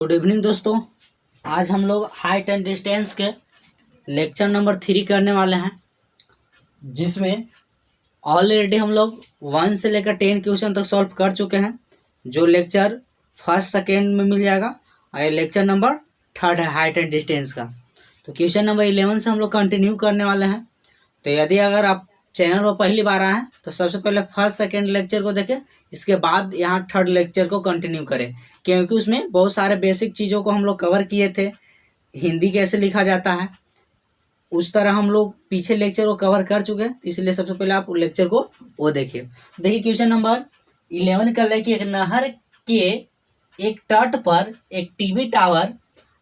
Good evening दोस्तों। आज हम लोग हाइट एंड डिस्टेंस के लेक्चर नंबर 3 करने वाले हैं, जिसमें ऑलरेडी हम लोग 1 से लेकर 10 क्वेश्चन तक सॉल्व कर चुके हैं, जो लेक्चर फर्स्ट सेकेंड में मिल जाएगा। और ये लेक्चर नंबर 3 है हाइट एंड डिस्टेंस का। तो क्वेश्चन नंबर 11 से हम लोग कंटिन्यू करने वाले हैं। तो यदि अगर आप चैनल पर पहली बार आए हैं तो सबसे पहले फर्स्ट सेकेंड लेक्चर को देखें, इसके बाद यहाँ थर्ड लेक्चर को कंटिन्यू करें, क्योंकि उसमें बहुत सारे बेसिक चीज़ों को हम लोग कवर किए थे। हिंदी कैसे लिखा जाता है उस तरह हम लोग पीछे लेक्चर को कवर कर चुके हैं, इसलिए सबसे पहले आप लेक्चर को वो देखिए। क्वेश्चन नंबर 11 कर ले कि एक नहर के एक तट पर एक टीवी टावर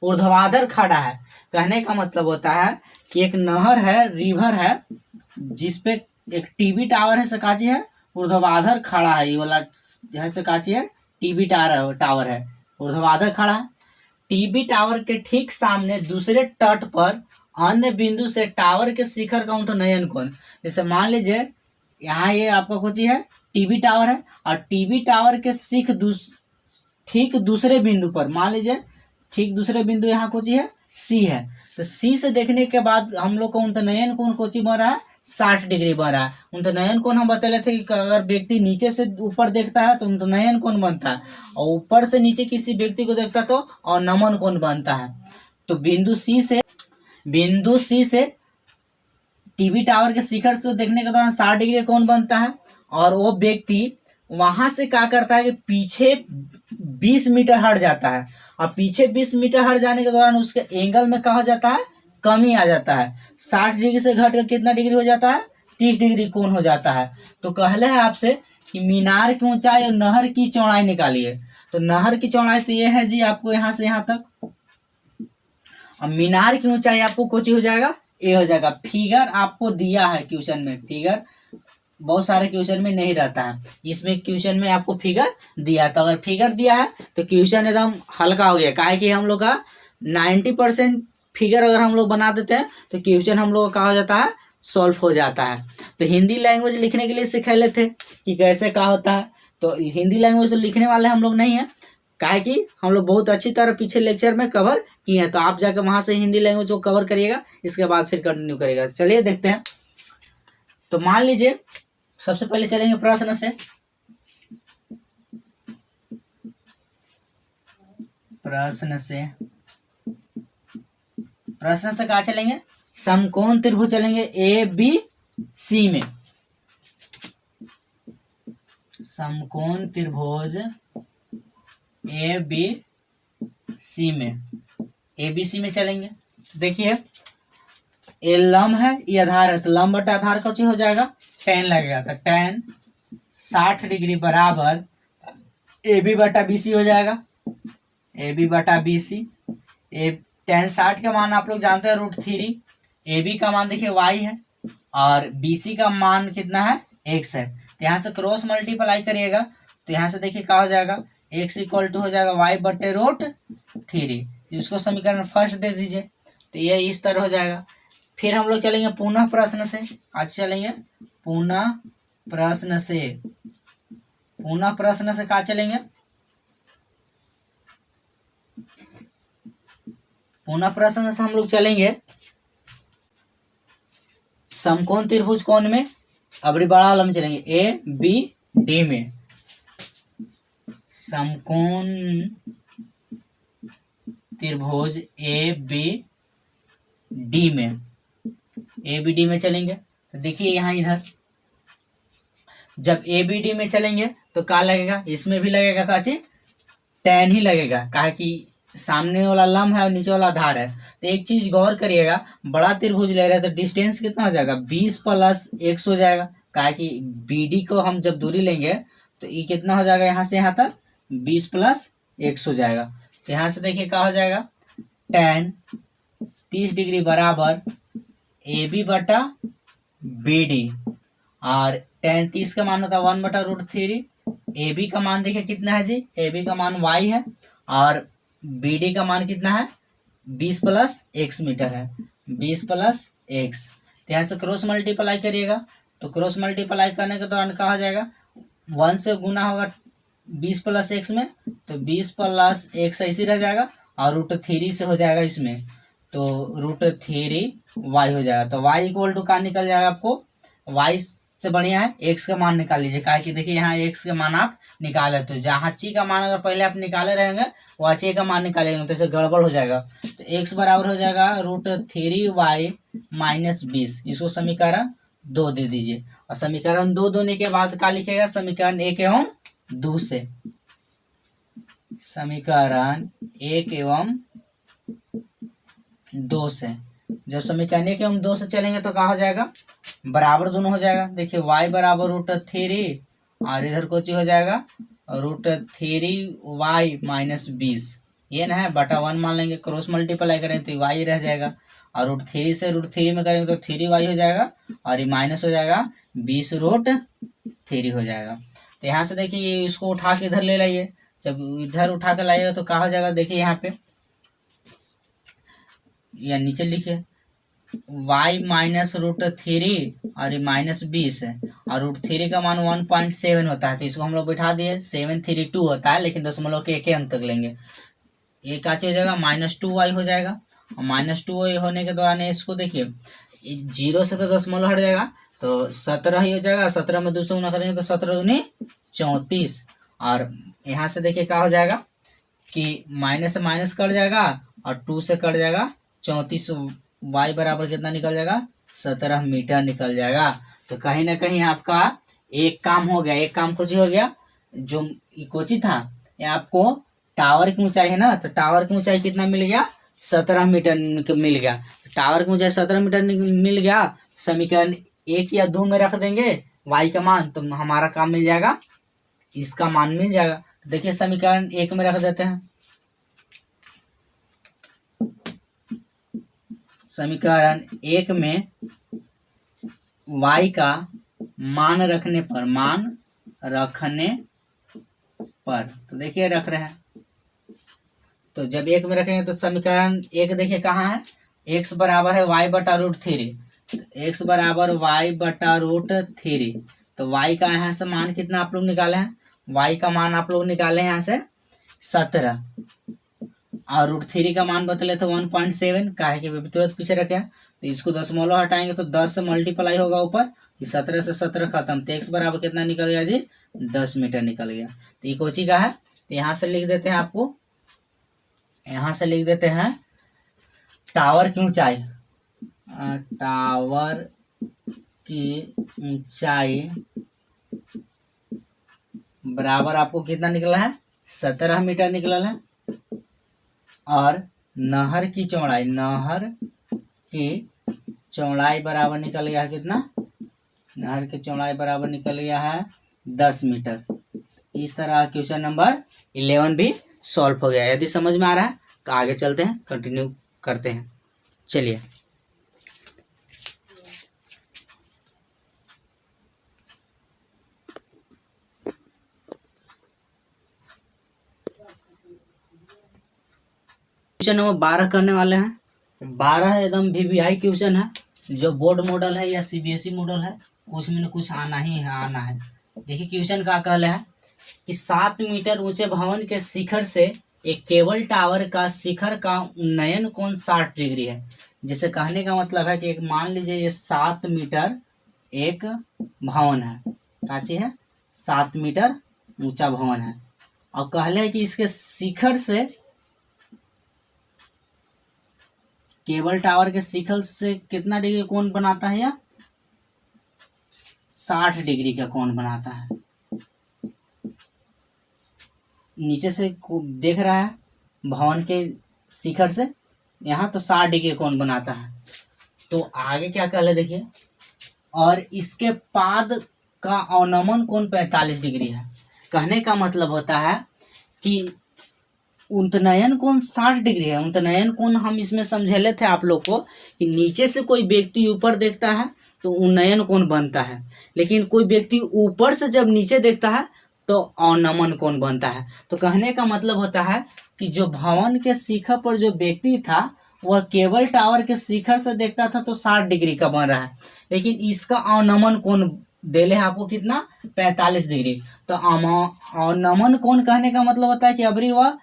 ऊर्ध्वाधर खड़ा है। कहने का मतलब होता है कि एक नहर है, रिवर है, जिसपे एक टीवी टावर है, सकाची है, ऊर्ध्वाधर खड़ा है। ये वाला है सकाची है, टीवी टावर है, ऊर्ध्वाधर खड़ा है। टीवी टावर के ठीक सामने दूसरे तट पर अन्य बिंदु से टावर के शिखर का उन्नयन कोण। जैसे मान लीजिए यहाँ ये आपका कुछ है टीवी टावर है, और टीवी टावर के ठीक दूसरे बिंदु पर मान लीजिए ठीक दूसरे बिंदु यहाँ कुछ है सी है। तो सी से देखने के बाद हम लोग का उन्नयन कोण कोची बन रहा है 60 डिग्री बन रहा है। उन्नयन कोण हम बता थे कि अगर व्यक्ति नीचे से ऊपर देखता है तो उन्नयन कोण बनता है, और ऊपर से नीचे किसी व्यक्ति को देखता तो अवनमन कोण बनता है। तो बिंदु सी से टीवी टावर के शिखर से देखने के दौरान 60 डिग्री कोण बनता है, और वो व्यक्ति वहां से क्या करता है कि पीछे 20 मीटर हट जाता है, और पीछे 20 मीटर हट जाने के दौरान उसके एंगल में क्या हो जाता है, कमी आ जाता है। 60 डिग्री से घट कर कितना डिग्री हो जाता है, 30 डिग्री कोण हो जाता है। तो कहले है आपसे कि मीनार की ऊंचाई और नहर की चौड़ाई निकालिए। तो नहर की चौड़ाई तो ये है जी आपको यहाँ से यहाँ तक, और मीनार की ऊंचाई आपको कुछ हो जाएगा, ये हो जाएगा। फिगर आपको दिया है क्वेश्चन में, फिगर बहुत सारे क्वेश्चन में नहीं रहता है, इसमें क्वेश्चन में आपको फिगर दिया है। तो अगर फिगर दिया है तो क्वेश्चन एकदम हल्का हो गया, काहे कि हम लोग का 90% फिगर अगर हम लोग बना देते हैं तो क्वेश्चन हम लोग का हो जाता है, सॉल्व हो जाता है। तो हिंदी लैंग्वेज लिखने के लिए सिखा लेते कि कैसे क्या होता है। तो हिंदी लैंग्वेज तो लिखने वाले हम लोग नहीं है, काहे कि हम लोग बहुत अच्छी तरह पीछे लेक्चर में कवर किए हैं। तो आप जाकर वहां से हिंदी लैंग्वेज को कवर करिएगा, इसके बाद फिर कंटिन्यू करिएगा। चलिए देखते हैं। तो मान लीजिए सबसे पहले चलेंगे प्रश्न से। प्रश्न से कहा चलेंगे, समकोण त्रिभुज चलेंगे ए बी सी में। समकोण त्रिभुज ए बी सी में, ए बी सी में चलेंगे। देखिए ये लंब है, ये आधार है, तो लंब बटा आधार का चीज हो जाएगा tan लगेगा। तो tan 60 डिग्री बराबर ए बी बटा बी सी हो जाएगा, ए बी बटा बी सी। tan 60 का मान आप लोग जानते हैं √3, ए बी का मान देखिए y है, और बी सी का मान कितना है, x है। तो यहाँ से क्रॉस मल्टीप्लाई करिएगा, तो यहाँ से देखिए क्या हो जाएगा, x इक्वल टू हो जाएगा y बटे √3। इसको समीकरण फर्स्ट दे दीजिए, तो ये इस तरह हो जाएगा। फिर हम लोग चलेंगे पुनः प्रश्न से। आज चलेंगे पुनः प्रश्न से। पुनः प्रश्न से कहाँ चलेंगे, पुनः प्रश्न से हम लोग चलेंगे समकोण त्रिभुज कौन में, अबड़ी बड़ा वाला में चलेंगे ए बी डी में। समकोण त्रिभुज ए बी डी में, ए बी डी में चलेंगे। तो देखिए यहाँ इधर जब ए बी डी में चलेंगे तो क्या लगेगा, इसमें भी लगेगा काची tan ही लगेगा, काहे कि सामने वाला लंब है और नीचे वाला आधार है। तो एक चीज गौर करिएगा, बड़ा त्रिभुज ले रहे हैं तो डिस्टेंस कितना हो जाएगा, 20 + x हो जाएगा, काहे कि बी डी को हम जब दूरी लेंगे तो ये कितना हो जाएगा, यहाँ से यहाँ तक 20 + x हो जाएगा। तो यहाँ से देखिए क्या हो जाएगा, tan 30 डिग्री बराबर ए बी बटा बी डी, और tan 30 का मान होता है 1 बटा √3। ए बी का मान देखिए कितना है जी, ए बी का मान y है, और बी डी का मान कितना है, 20 + x मीटर है, 20 + x। तो यहाँ से क्रॉस मल्टीप्लाई करिएगा, तो क्रॉस मल्टीप्लाई करने के दौरान क्या हो जाएगा, 1 से गुना होगा 20 प्लस एक्स में, तो 20 प्लस एक्स ऐसे रह जाएगा और √3 से हो जाएगा इसमें, तो √3 वाई हो जाएगा। तो वाई इक्वल टू का निकल जाएगा आपको, वाई से बढ़िया है एक्स का मान निकाल लीजिए, काहे कि देखिए यहाँ एक्स का मान आप निकाले, तो जहाँ ची का मान अगर पहले आप निकाले रहेंगे वहाँ ची का मान निकालेंगे तो इसे गड़बड़ हो जाएगा। तो एक्स बराबर हो जाएगा √3y माइनस 20, इसको समीकरण 2 दे दीजिए। और समीकरण 2 देने के बाद क्या लिखेगा, समीकरण 1 एवं 2 से, समीकरण 1 एवं 2 से जब समीकरण 1 एवं 2 से चलेंगे तो क्या हो जाएगा, बराबर दोनों हो जाएगा। देखिए y बराबर √3 और इधर को हो जाएगा √3y माइनस 20, ये ना है बटा 1 मान लेंगे, क्रॉस मल्टीप्लाई करें तो y रह जाएगा, और √3 से √3 में करेंगे तो 3y हो जाएगा, और ये माइनस हो जाएगा 20√3 हो जाएगा। तो यहाँ से देखिए ये इसको उठा के इधर ले लाइए, जब इधर उठा के लाइएगा तो क्या हो जाएगा, देखिए यहाँ पे या नीचे लिखिए y माइनस √3 और ये माइनस 20 है, और √3 का मान 1.7 होता है, तो इसको हम लोग बैठा दिए, 732 होता है लेकिन दशमलव के 1 अंक तक लेंगे, ये क्या हो जाएगा -2y हो जाएगा। और -2y होने के दौरान इसको देखिए 0 से तो दशमलव हट जाएगा तो 17 ही हो जाएगा, 17 में 2 से गुना करेंगे तो 17 दूनी 34, और यहाँ से देखिए क्या हो जाएगा कि माइनस से माइनस कट जाएगा और 2 से कट जाएगा 34, y बराबर कितना निकल जाएगा, 17 मीटर निकल जाएगा। तो कहीं ना कहीं आपका एक काम हो गया, एक काम कुछ हो गया, जो कोची था ये आपको टावर की ऊंचाई है ना, तो टावर की ऊंचाई कितना मिल गया, 17 मीटर मिल गया। टावर की ऊंचाई 17 मीटर मिल गया, समीकरण 1 या 2 में रख देंगे y का मान, तो हमारा काम मिल जाएगा, इसका मान मिल जाएगा। देखिए समीकरण 1 में रख देते हैं, समीकरण 1 में y का मान रखने पर तो देखिए रख रहे हैं, तो जब 1 में रखेंगे तो समीकरण 1 देखिए कहाँ है, x बराबर है y बटा √3, x बराबर y बटा √3, तो y का यहाँ से मान कितना आप लोग निकाले हैं, y का मान आप लोग निकाले हैं यहाँ से 17, और √3 का मान बतले थे 1.7, काहे के तुरंत पीछे रखे, तो इसको दशमलव हटाएंगे तो 10 से मल्टीप्लाई होगा ऊपर, 17 से 17 खत्म, तो x बराबर कितना निकल गया जी, 10 मीटर निकल गया। तो ये कोची का है, तो यहाँ से लिख देते हैं, आपको यहाँ से लिख देते हैं टावर की ऊंचाई, टावर की ऊंचाई बराबर आपको कितना निकला है, 17 मीटर निकला है, और नहर की चौड़ाई बराबर निकल गया है कितना, नहर की चौड़ाई बराबर निकल गया है 10 मीटर। इस तरह क्वेश्चन नंबर 11 भी सॉल्व हो गया। यदि समझ में आ रहा है तो आगे चलते हैं, कंटिन्यू करते हैं, चलिए। क्वेश्चन नंबर 12 करने वाले हैं। 12 एकदम VVI क्वेश्चन है, जो बोर्ड मॉडल है या CBSE मॉडल है, उसमें कुछ आना ही है, आना है। देखिए क्वेश्चन का कहले है कि 7 मीटर ऊंचे भवन के शिखर से एक केबल टावर का शिखर का उन्नयन कोण 60 डिग्री है। जिसे कहने का मतलब है कि एक मान लीजिए ये 7 मीटर एक भवन है, काची है 7 मीटर ऊंचा भवन है, और कहले है कि इसके शिखर से, केबल टावर के शिखर से कितना डिग्री कोण बनाता है, या 60 डिग्री का कोण बनाता है। नीचे से देख रहा है भवन के शिखर से, यहाँ तो 60 डिग्री कोण बनाता है। तो आगे क्या कहले देखिए, और इसके पाद का अवनमन कोण 45 डिग्री है। कहने का मतलब होता है कि उन्नयन कोण 60 डिग्री है। उन्नयन कोण हम इसमें समझेले थे आप लोग को कि नीचे से कोई व्यक्ति ऊपर देखता है तो उन्नयन कोण बनता है, लेकिन कोई व्यक्ति ऊपर से जब नीचे देखता है तो अवनमन कोण बनता है। तो कहने का मतलब होता है कि जो भवन के शिखर पर जो व्यक्ति था वह केबल टावर के शिखर से देखता था तो 60 डिग्री का बन रहा है, लेकिन इसका अवनमन कोण देले है आपको कितना 45 डिग्री। तो नमन कोण कहने का मतलब होता है कि अभी वह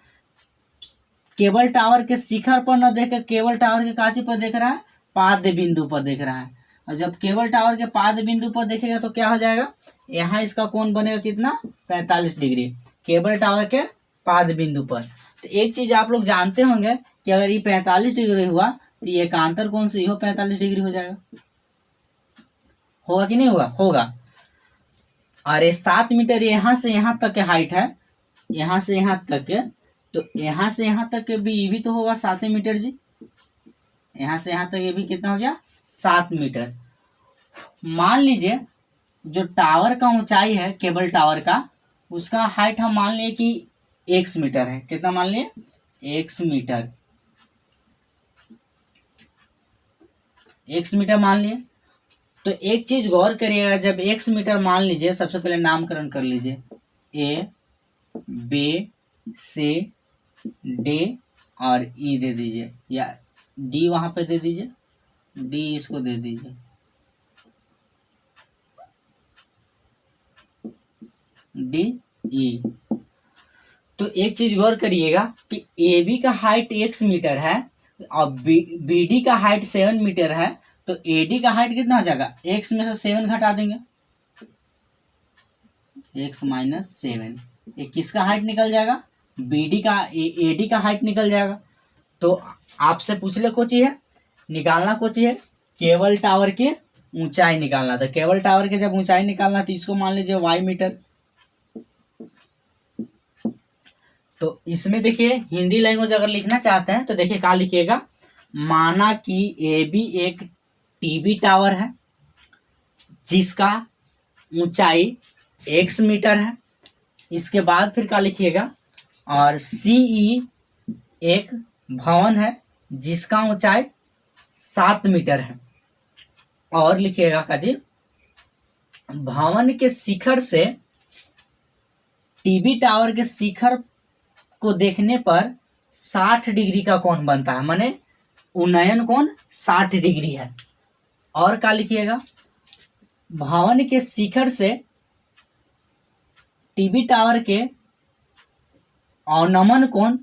केबल टावर के शिखर पर न देख केबल टावर के कांची पर देख रहा है, पाद बिंदु पर देख रहा है। और जब केबल टावर के पाद बिंदु पर देखेगा तो क्या हो जाएगा, यहाँ इसका कोण बनेगा कितना 45 डिग्री केबल टावर के पाद बिंदु पर। तो एक चीज आप लोग जानते होंगे कि अगर ये 45 डिग्री हुआ तो ये एकांतर कोण से हो 45 डिग्री हो जाएगा। होगा कि नहीं होगा, होगा। अरे 7 मीटर यहाँ से यहाँ तक के हाइट है, यहाँ से यहाँ तक के, तो यहाँ से यहाँ तक के भी ये भी तो होगा 7 मीटर जी। यहाँ से यहाँ तक ये भी कितना हो गया 7 मीटर। मान लीजिए जो टावर का ऊंचाई है केबल टावर का, उसका हाइट हम मान लिए कि x मीटर है। कितना मान लिए x मीटर, x मीटर मान लिए। तो एक चीज गौर करिएगा, जब x मीटर मान लीजिए, सबसे पहले नामकरण कर लीजिए a b c d और e दे दीजिए, या d वहां पे दे दीजिए, d इसको दे दीजिए, d e। तो एक चीज गौर करिएगा कि ए बी का हाइट x मीटर है और बी डी का हाइट 7 मीटर है। तो ए डी का हाइट कितना हो जाएगा, x में से 7 घटा देंगे, x माइनस 7, ये किसका हाइट निकल जाएगा, बी डी का, ए डी का हाइट निकल जाएगा। तो आपसे पूछ ले कोची है निकालना, कोची है केबल टावर की ऊंचाई निकालना था। केबल टावर की जब ऊंचाई निकालना तो इसको मान लीजिए y मीटर। तो इसमें देखिए हिंदी लैंग्वेज अगर लिखना चाहते हैं तो देखिए क्या लिखिएगा, माना कि ए बी एक टीबी टावर है जिसका ऊंचाई x मीटर है। इसके बाद फिर क्या लिखिएगा, और CE एक भवन है जिसका ऊंचाई 7 मीटर है। और लिखिएगा का जी, भवन के शिखर से टीबी टावर के शिखर को देखने पर 60 डिग्री का कोण बनता है, माने उन्नयन कोण 60 डिग्री है। और क्या लिखिएगा, भवन के शिखर से टीबी टावर के अवनमन कोण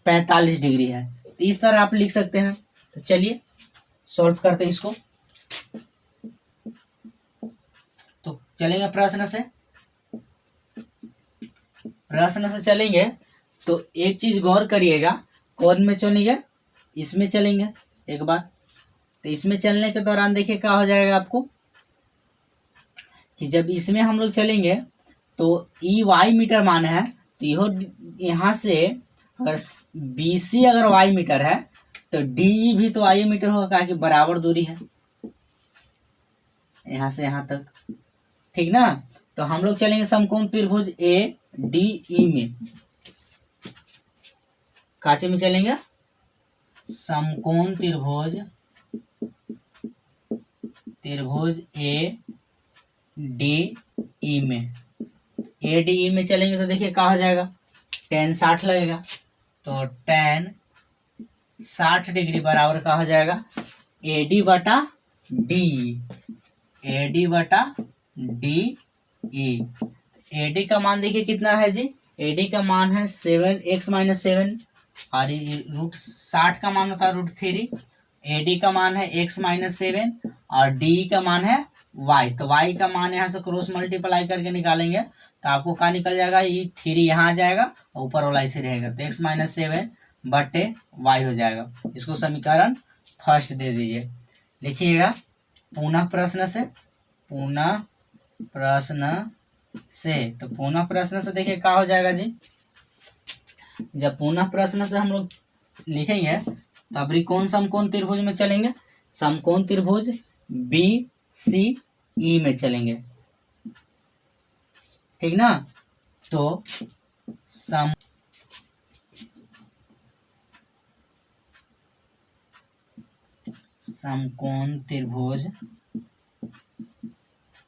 45 डिग्री है। तो इस तरह आप लिख सकते हैं। तो चलिए सॉल्व करते हैं इसको। तो चलेंगे प्रश्न से, प्रश्न से चलेंगे। तो एक चीज गौर करिएगा, कौन में चलेंगे, इसमें चलेंगे एक बार। तो इसमें चलने के दौरान देखिए क्या हो जाएगा आपको, कि जब इसमें हम लोग चलेंगे तो ई वाई मीटर मान है, तो यहाँ से अगर BC अगर y मीटर है तो DE भी तो y मीटर होगा, क्या कि बराबर दूरी है यहाँ से यहाँ तक, ठीक ना। तो हम लोग चलेंगे समकोण त्रिभुज ADE में। काचे में चलेंगे, समकोण त्रिभुज ADE में। ADE में चलेंगे तो देखिए क्या हो जाएगा, tan 60 लगेगा। तो tan 60 डिग्री बराबर का हो जाएगा AD बटा DE, AD बटा DE। AD का मान देखिए कितना है जी, AD का मान है 7x माइनस 7, और √60 का मान होता है √3। AD का मान है x माइनस 7 और DE का मान है y। तो y का मान यहाँ से क्रॉस मल्टीप्लाई करके निकालेंगे तो आपको क्या निकल जाएगा, ये 3 यहाँ आ जाएगा और ऊपर वाला ऐसे रहेगा। तो x माइनस 7 बटे y हो जाएगा। इसको समीकरण फर्स्ट दे दीजिए। लिखिएगा पुनः प्रश्न से, पुनः प्रश्न से। तो पुनः प्रश्न से देखिए क्या हो जाएगा जी, जब पुनः प्रश्न से हम लोग लिखेंगे तो अभी कौन समकोण त्रिभुज में चलेंगे, समकोण त्रिभुज BCE में चलेंगे, ठीक ना। तो समकोण त्रिभुज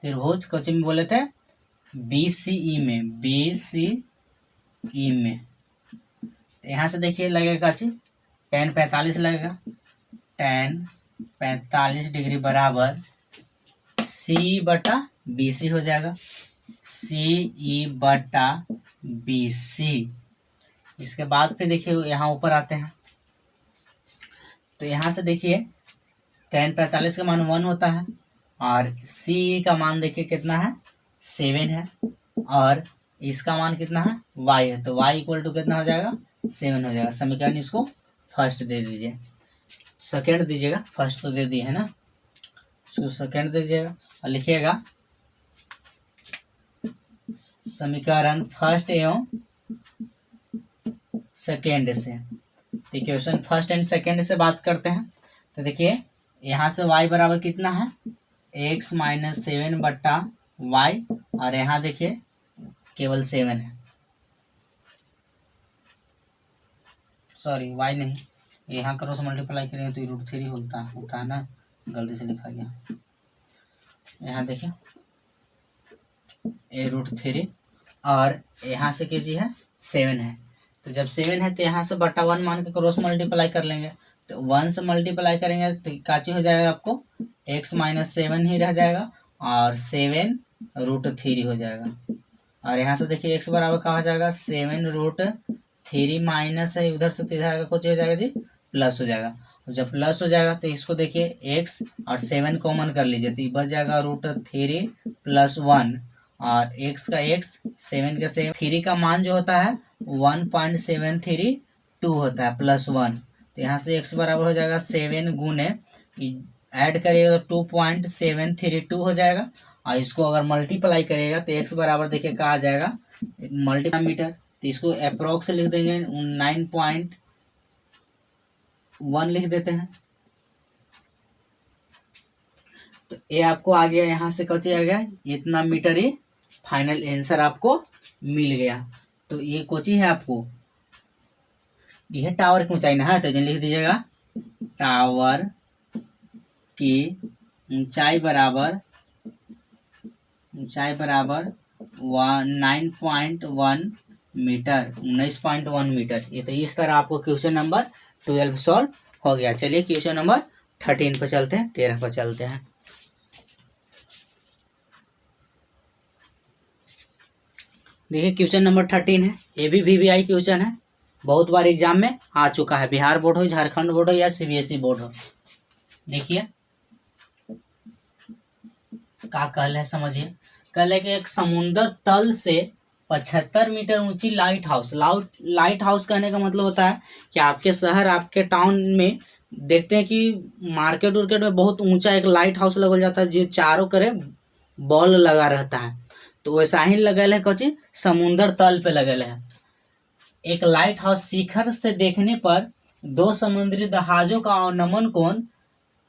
कौन में बोले थे, BCE में, BCE में। तो यहाँ से देखिए लगेगा जी tan 45 लगेगा, tan 45 डिग्री बराबर सी बटा बी सी हो जाएगा, सी ई बटा बी सी। इसके बाद फिर देखिए यहाँ ऊपर आते हैं, तो यहाँ से देखिए tan 45 का मान 1 होता है और सी का मान देखिए कितना है 7 है और इसका मान कितना है y है, तो y इक्वल टू कितना हो जाएगा 7 हो जाएगा। समीकरण इसको फर्स्ट दे दीजिए, सेकेंड दीजिएगा, फर्स्ट तो दे दिए है ना, इसको सेकेंड दीजिएगा और लिखिएगा समीकरण फर्स्ट एवं सेकेंड से। तो इक्वेशन फर्स्ट एंड सेकेंड से बात करते हैं, तो देखिए यहाँ से y बराबर कितना है x माइनस 7 बट्टा वाई और यहाँ देखिए केवल 7 है, सॉरी y नहीं, यहाँ क्रॉस मल्टीप्लाई करेंगे तो √3 होता है ना, गलती से लिखा गया। यहाँ देखिए √3 और यहाँ से क्या चीज है 7 है, तो जब 7 है तो यहाँ से बटा 1 मान के क्रॉस मल्टीप्लाई कर लेंगे, तो 1 से मल्टीप्लाई करेंगे तो क्या चीज हो जाएगा आपको x माइनस 7 ही रह जाएगा और 7 √3 हो जाएगा। और यहाँ से देखिए x बराबर क्या हो जाएगा 7 √3 माइनस है, उधर से तो इधर आएगा कुछ हो जाएगा जी प्लस हो जाएगा। जब प्लस हो जाएगा तो इसको देखिए x और 7 कॉमन कर लीजिए तो बच जाएगा √3 प्लस 1 और x का x 7 का 7, 3 का मान जो होता है 1.732 होता है प्लस 1, तो यहाँ से x बराबर हो जाएगा 7 गुने ऐड करिएगा तो 2.732 हो जाएगा और इसको अगर मल्टीप्लाई करिएगा तो x बराबर देखिए क्या आ जाएगा मल्टीप्लाई मीटर, तो इसको अप्रोक्स लिख देंगे 9.1 लिख देते हैं, तो ये आपको आ गया, यहाँ से कैसे आ गया इतना मीटर, ही फाइनल आंसर आपको मिल गया। तो ये कोची है आपको, यह टावर की ऊंचाई ना है, तो लिख दीजिएगा टावर की ऊंचाई बराबर 9.1 मीटर, 19.1 मीटर। ये तो इस तरह आपको क्वेश्चन नंबर 12 सॉल्व हो गया। चलिए क्वेश्चन नंबर 13 पर चलते हैं, 13 पर चलते हैं। देखिए क्वेश्चन नंबर 13 है, ये भी वीवीआई क्वेश्चन है, बहुत बार एग्जाम में आ चुका है, बिहार बोर्ड हो, झारखंड बोर्ड हो या सीबीएसई बोर्ड हो। देखिए क्या कल है समझिए, कल है कि एक समुद्र तल से 75 मीटर ऊंची लाइट हाउस कहने का मतलब होता है कि आपके शहर आपके टाउन में देखते हैं कि मार्केट उर्केट में बहुत ऊंचा एक लाइट हाउस लगा जाता है जो चारों करे बॉल लगा रहता है, तो वैसा ही लगल है कच्ची समुद्र तल पे लगल है। एक लाइट हाउस शिखर से देखने पर 2 समुद्री जहाजों का अवनमन कोण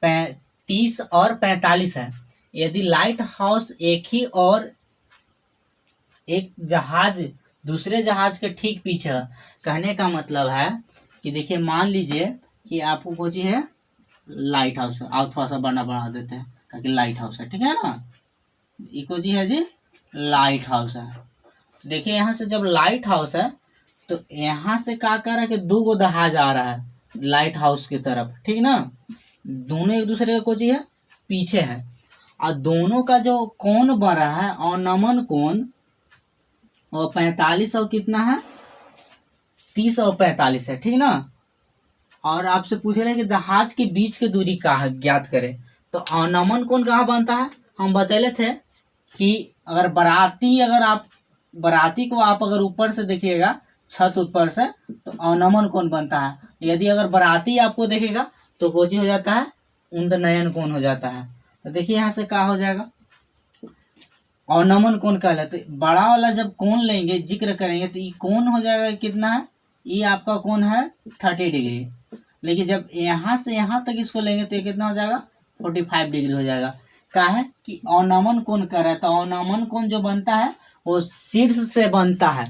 30 और 45 है। यदि लाइट हाउस एक ही और एक जहाज दूसरे जहाज के ठीक पीछे है, कहने का मतलब है कि देखिए मान लीजिए कि आपको कोई चीज है लाइट हाउस है, आप थोड़ा सा बना देते हैं ताकि लाइट हाउस है, ठीक है ना, ये कोई चीज है जी लाइट हाउस है। तो देखिए यहाँ से जब लाइट हाउस है तो यहाँ से क्या कर रहा है कि 2 गो जहाज आ रहा है लाइट हाउस की तरफ, ठीक ना, दोनों एक दूसरे का कोई चीज है पीछे है और दोनों का जो कोण बन रहा है अवनमन कोण और 45 और कितना है 30 और 45 है, ठीक ना। और आपसे पूछ रहे हैं कि जहाज के बीच की दूरी का ज्ञात करें, तो अवनमन कोण कहाँ बनता है, हम बतैले थे कि अगर बराती को आप अगर ऊपर से देखिएगा छत ऊपर से तो अवनमन कोण बनता है, यदि अगर बराती आपको देखेगा तो कोची हो जाता है उन्दनयन कोण हो जाता है। तो देखिए यहाँ से क्या हो जाएगा अवनमन कोण कहलाता है, तो बड़ा वाला जब कोण लेंगे जिक्र करेंगे तो ये कोण हो जाएगा कितना है, ये आपका कोण है 30 डिग्री, लेकिन जब यहाँ से यहाँ तक इसको लेंगे तो ये कितना हो जाएगा 45 डिग्री हो जाएगा। क्या है कि अवनमन कोण कर रहा है, तो अवनमन कोण जो बनता है वो शीर्ष से बनता है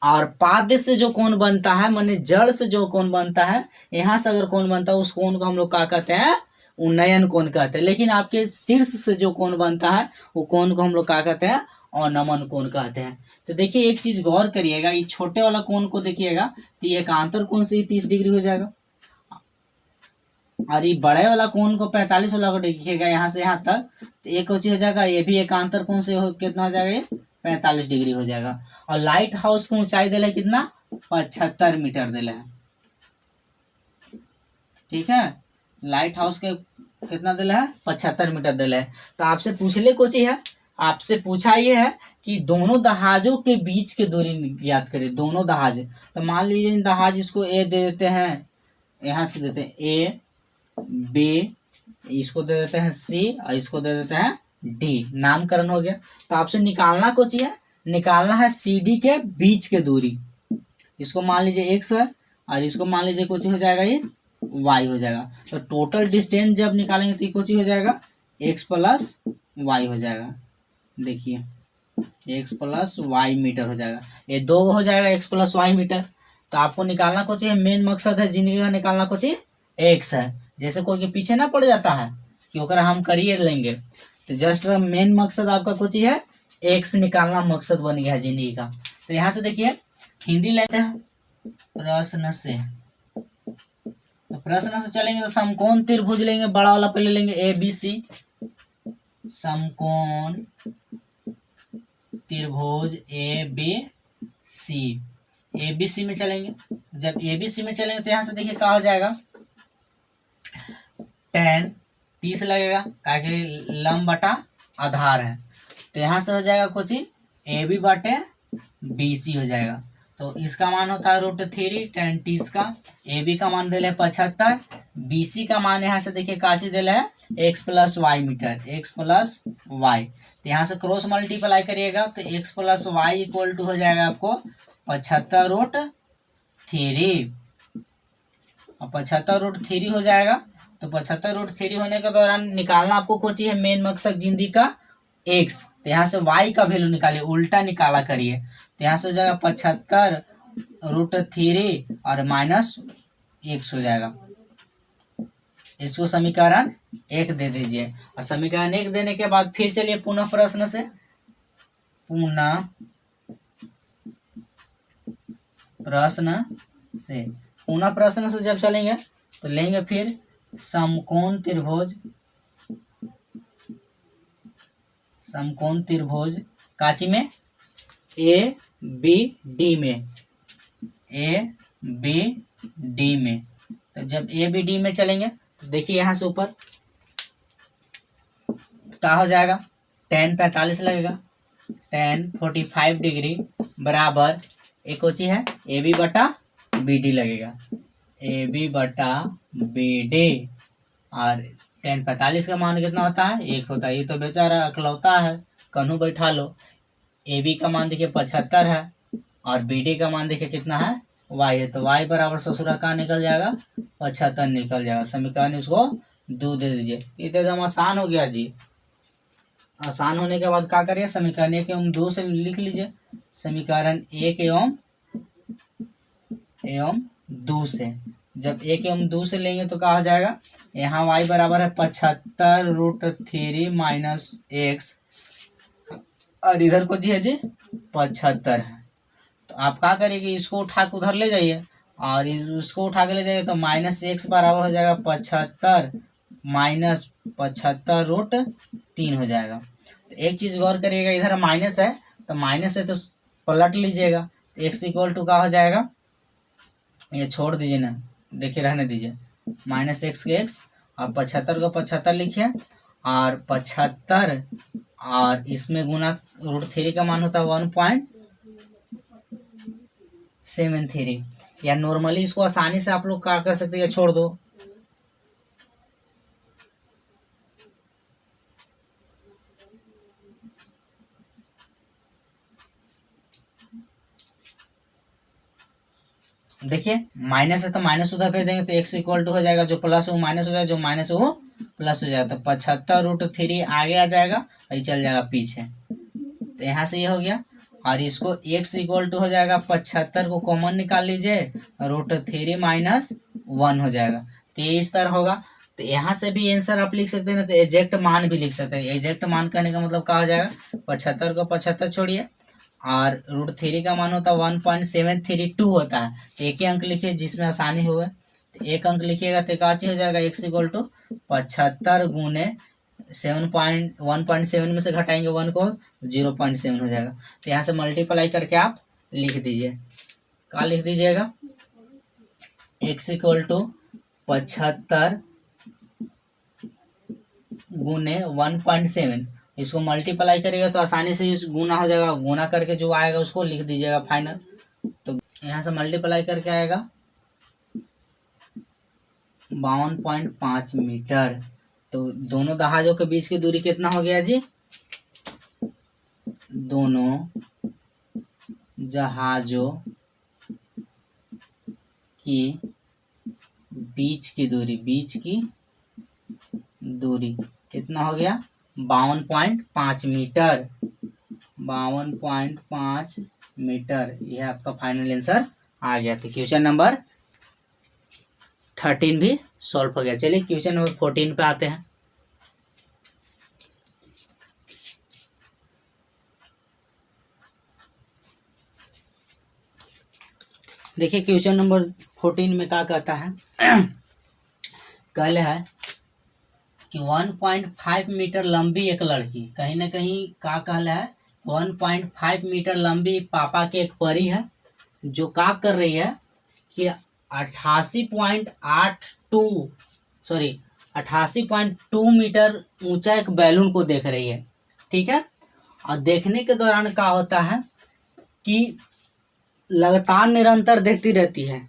और पाद्य से जो कोण बनता है माने जड़ से जो कोण बनता है, यहाँ से अगर कोण बनता है उस कोण को हम लोग क्या कहते हैं उन्नयन कोण कहते हैं, लेकिन आपके शीर्ष से जो कोण बनता है वो कोण को हम लोग क्या कहते हैं अवनमन कोण कहते हैं। तो देखिए एक चीज गौर करिएगा, ये छोटे वाला कोण को देखिएगा तो ये एकांतर कोण से ही 30 डिग्री हो जाएगा, और ये बड़े वाला कोण को 45 वाला को देखिएगा यहाँ से यहाँ तक, तो एक कोची हो जाएगा, ये भी एकांतर कोण से कितना हो जाएगा, ये 45 डिग्री हो जाएगा। और लाइट हाउस को ऊंचाई दिला कितना, 75 मीटर दिला है। ठीक है, लाइट हाउस के कितना दिला है, 75 मीटर दिला है। तो आपसे पूछले कोची है, आपसे पूछा ये है कि दोनों दहाजों के बीच की दूरी ज्ञात करें, दोनों दहाज। तो मान लीजिए दहाज इसको ए दे देते हैं, यहाँ से देते हैं ए बी, इसको दे देते हैं सी और इसको दे देते हैं डी, नामकरण हो गया। तो आपसे निकालना कुछ है, निकालना है सी डी के बीच के दूरी। इसको मान लीजिए एक्स है और इसको मान लीजिए कुछ हो जाएगा, ये वाई हो जाएगा। तो टोटल डिस्टेंस जब निकालेंगे तो ये कुछ हो जाएगा, एक्स प्लस वाई हो जाएगा। देखिए एक्स प्लस वाई मीटर हो जाएगा, ये दो हो जाएगा एक्स प्लस वाई मीटर। तो आपको निकालना कुछ है, मेन मकसद है जिंदगी का निकालना कुछ एक्स है। जैसे कोई के पीछे ना पड़ जाता है कि ओकरा हम करिए लेंगे, तो जस्ट मेन मकसद आपका कुछ है एक्स निकालना, मकसद बन गया है जिंदगी का। तो यहाँ से देखिए हिंदी लेते हैं प्रश्न से, तो प्रश्न से चलेंगे तो समकोण त्रिभुज लेंगे, बड़ा वाला पहले लेंगे ए बी सी, समकोण त्रिभुज A B C, A B C में चलेंगे। जब ए बी सी में चलेंगे तो यहाँ से देखिए क्या हो जाएगा, tan 30 लगेगा, क्या कि लंब बटा आधार है। तो यहाँ से हो जाएगा कुछ ए बी बटे बी सी हो जाएगा। तो इसका मान होता है √3 tan 30 का, ए बी का मान दिले 75, बी सी का मान यहाँ से देखिए काशी दिले है x plus y metre, x plus y. तो यहाँ से क्रॉस मल्टीप्लाई करिएगा तो x plus y equal to हो जाएगा आपको 75√3, और 75√3 हो जाएगा। तो 75√3 होने के दौरान निकालना आपको कुछ है मेन मकसद जिंदगी का एक्स। तो यहाँ से वाई का वैल्यू निकालिए, उल्टा निकाला करिए। तो यहाँ से हो जाएगा 75√3 और माइनस एक्स हो जाएगा। इसको समीकरण 1 दे दीजिए, और समीकरण 1 देने के बाद फिर चलिए पुनः प्रश्न से, पुनः प्रश्न से जब चलेंगे तो लेंगे फिर समकोण त्रिभुज काची में, ए बी डी में, ए बी डी में। तो जब ए बी डी में चलेंगे तो देखिए यहाँ से ऊपर क्या हो जाएगा, tan 45 लगेगा, tan 45 डिग्री बराबर एक कोची है ए बी बटा बी डी लगेगा, ए बी बटा बी डी। और tan 45 का मान कितना होता है, 1 होता है। ये तो बेचारा अकलौता है, कन्हू बैठा लो। ए बी का मान देखिए 75 है और बी डी का मान देखिए कितना है, वाई है। तो वाई बराबर ससुरा का निकल जाएगा, 75 निकल जाएगा। समीकरण इसको 2 दे दीजिए। ये तो एकदम आसान हो गया जी। आसान होने के बाद क्या करिए, समीकरण 1 एवं 2 से लिख लीजिए, समीकरण 1 एवं 2 से। जब 1 एवं 2 से लेंगे तो क्या हो जाएगा, यहाँ y बराबर है 75√3 माइनस एक्स, और इधर को जी है जी 75 है। तो आप क्या करिए, इसको उठा के उधर ले जाइए और इसको उठा के ले जाइए, तो माइनस एक्स बराबर हो जाएगा 75 माइनस 75√3 हो जाएगा। तो एक चीज़ गौर करिएगा, इधर माइनस है तो माइनस है तो पलट लीजिएगा, तो एक्स इक्वल टू क्या हो जाएगा, ये छोड़ दीजिए ना, देखिए रहने दीजिए, माइनस एक्स के एक्स और 75 को 75 लिखिए, और 75 और इसमें गुना √3 का मान होता है 1.73। या नॉर्मली इसको आसानी से आप लोग क्या कर सकते हैं, छोड़ दो। देखिए माइनस है तो माइनस उधर भेज देंगे, तो एक्स इक्वल टू हो जाएगा, जो प्लस है वो माइनस हो जाएगा, जो माइनस है वो प्लस हो जाएगा। तो 75√3 आगे आ जाएगा और ये चल जाएगा पीछे। तो यहाँ से ये हो गया, और इसको एक्स इक्वल टू हो जाएगा 75 को कॉमन निकाल लीजिए, √3 माइनस 1 हो जाएगा। तो ये इस तरह होगा। तो यहाँ से भी आंसर आप लिख सकते हैं, तो एग्जैक्ट मान भी लिख सकते हैं। एग्जैक्ट मान करने का मतलब क्या हो जाएगा, 75 को 75 छोड़िए और √3 का मान होता है 1.732 होता है। तो एक ही अंक लिखिए जिसमें आसानी हुए। एक अंक लिखिएगा तो का चीज हो जाएगा, x इक्वल टू 75 गुने 1.7 में से घटाएंगे 1 को 0.7 हो जाएगा। तो यहाँ से मल्टीप्लाई करके आप लिख दीजिए, क्या लिख दीजिएगा, x इक्वल टू 75 गुने 1.7, इसको मल्टीप्लाई करिएगा तो आसानी से इस गुना हो जाएगा, गुना करके जो आएगा उसको लिख दीजिएगा फाइनल। तो यहाँ से मल्टीप्लाई करके आएगा 52.5 मीटर। तो दोनों जहाजों के बीच की दूरी कितना हो गया जी, दोनों जहाजों की बीच की दूरी कितना हो गया, 52.5 मीटर, 52.5 मीटर। यह आपका फाइनल आंसर आ गया। तो क्वेश्चन नंबर 13 भी सॉल्व हो गया। चलिए क्वेश्चन नंबर 14 पे आते हैं। देखिए क्वेश्चन नंबर 14 में क्या कहता है, कहले है कि 1.5 मीटर लंबी एक लड़की, कहीं ना कहीं क्या कहला है, 1.5 मीटर लंबी पापा के एक परी है जो क्या कर रही है कि 88.2 मीटर ऊंचा एक बैलून को देख रही है, ठीक है। और देखने के दौरान क्या होता है कि लगातार निरंतर देखती रहती है,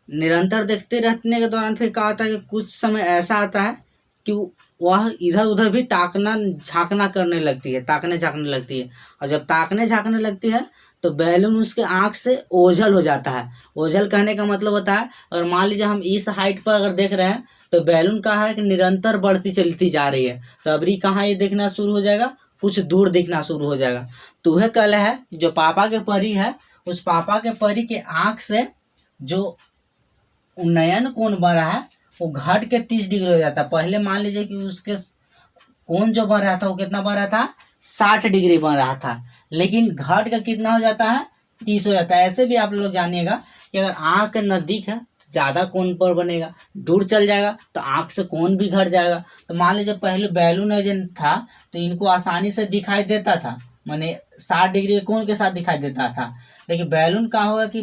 निरंतर देखते रहने के दौरान फिर क्या होता है कि कुछ समय ऐसा आता है कि वह इधर उधर भी ताकना झांकना करने लगती है, ताकने झांकने लगती है। और जब ताकने झांकने लगती है तो बैलून उसके आँख से ओझल हो जाता है। ओझल कहने का मतलब होता है, अगर मान लीजिए हम इस हाइट पर अगर देख रहे हैं तो बैलून कहाँ है कि निरंतर बढ़ती चलती जा रही है, तो अभी कहाँ ये देखना शुरू हो जाएगा, कुछ दूर दिखना शुरू हो जाएगा। तो वह कल है जो पापा के परी है, उस पापा के परी के आँख से जो उन्नयन कोण बन रहा है वो घट के 30 डिग्री हो जाता है। पहले मान लीजिए कि उसके कोण जो बन रहा था वो कितना बन रहा था, 60 डिग्री बन रहा था, लेकिन घट का कितना हो जाता है, 30 हो जाता है। ऐसे भी आप लोग जानिएगा कि अगर आँख के नज़दीक है तो ज़्यादा कोण पर बनेगा, दूर चल जाएगा तो आँख से कोण भी घट जाएगा। तो मान लीजिए पहले बैलून एजेंट था तो इनको आसानी से दिखाई देता था, माने 60 डिग्री कोण के साथ दिखाई देता था। लेकिन बैलून का होगा कि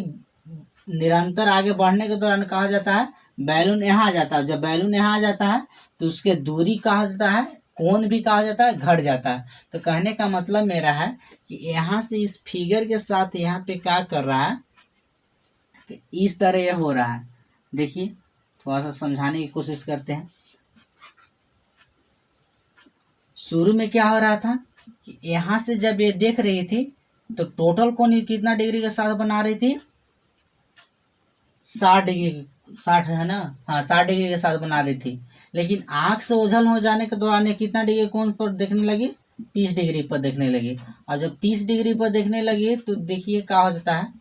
निरंतर आगे बढ़ने के दौरान कहा जाता है बैलून यहाँ आ जाता है। जब बैलून यहाँ आ जाता है तो उसके दूरी कहा जाता है, कोण भी कहा जाता है, घट जाता है। तो कहने का मतलब मेरा है कि यहाँ से इस फिगर के साथ यहाँ पे क्या कर रहा है कि इस तरह यह हो रहा है। देखिए थोड़ा सा समझाने की कोशिश करते हैं। शुरू में क्या हो रहा था कि यहाँ से जब ये देख रही थी तो टोटल कोण कितना डिग्री के साथ बना रही थी, 60 डिग्री, 60 है ना, हाँ 60 डिग्री के साथ बना रही थी। लेकिन आँख से ओझल हो जाने के दौरान कितना डिग्री कोण पर देखने लगी, 30 डिग्री पर देखने लगी। और जब 30 डिग्री पर देखने लगी तो देखिए क्या हो जाता है,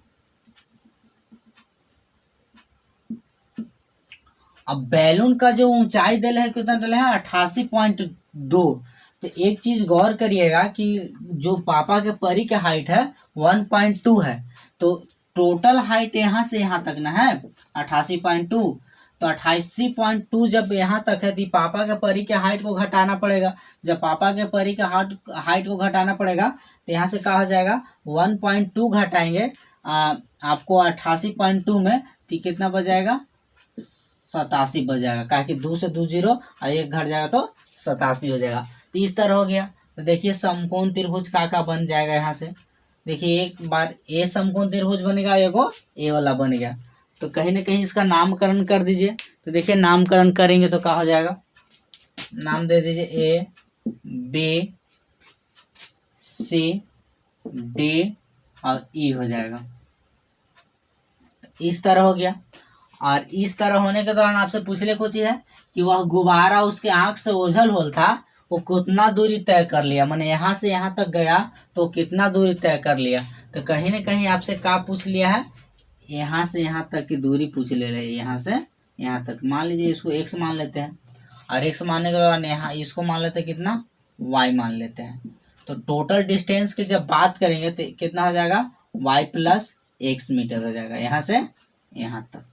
अब बैलून का जो ऊंचाई दिला है कितना दिला है, 88.2। तो एक चीज गौर करिएगा कि जो पापा के परी का हाइट है 1.2 है, तो टोटल हाइट यहाँ से यहाँ तक ना है 88.2। तो 88.2 जब यहाँ तक है तो पापा के परी के हाइट को घटाना पड़ेगा। जब पापा के परी के हाइट को घटाना पड़ेगा तो यहाँ से क्या हो जाएगा, 1.2 घटाएंगे आपको 88.2 में तो कितना बच जाएगा, 87 बच जाएगा। कहा कि 2 से 2 जीरो और 1 घट जाएगा तो 87 हो जाएगा। तो इस तरह हो गया। तो देखिए समकोण त्रिभुज का बन जाएगा। यहाँ से देखिए एक बार ए समकोण त्रिभुज बनेगा, एगो ए वाला बन गया। तो कहीं ना कहीं इसका नामकरण कर दीजिए। तो देखिए नामकरण करेंगे तो क्या हो जाएगा, नाम दे दीजिए ए बी सी डी और ई हो जाएगा। इस तरह हो गया। और इस तरह होने के दौरान आपसे पूछ ले कुछ है कि वह गुब्बारा उसके आंख से ओझल होल था, वो कितना दूरी तय कर लिया, माने यहाँ से यहाँ तक गया तो कितना दूरी तय कर लिया। तो कहीं ना कहीं आपसे क्या पूछ लिया है, यहाँ से यहाँ तक की दूरी पूछ ले रहे, यहाँ से यहाँ तक। मान लीजिए इसको x मान लेते हैं और x मानने के बाद यहाँ इसको मान लेते हैं कितना, y मान लेते हैं। तो टोटल डिस्टेंस की जब बात करेंगे तो कितना हो जाएगा, y + x मीटर हो जाएगा यहाँ से यहाँ तक।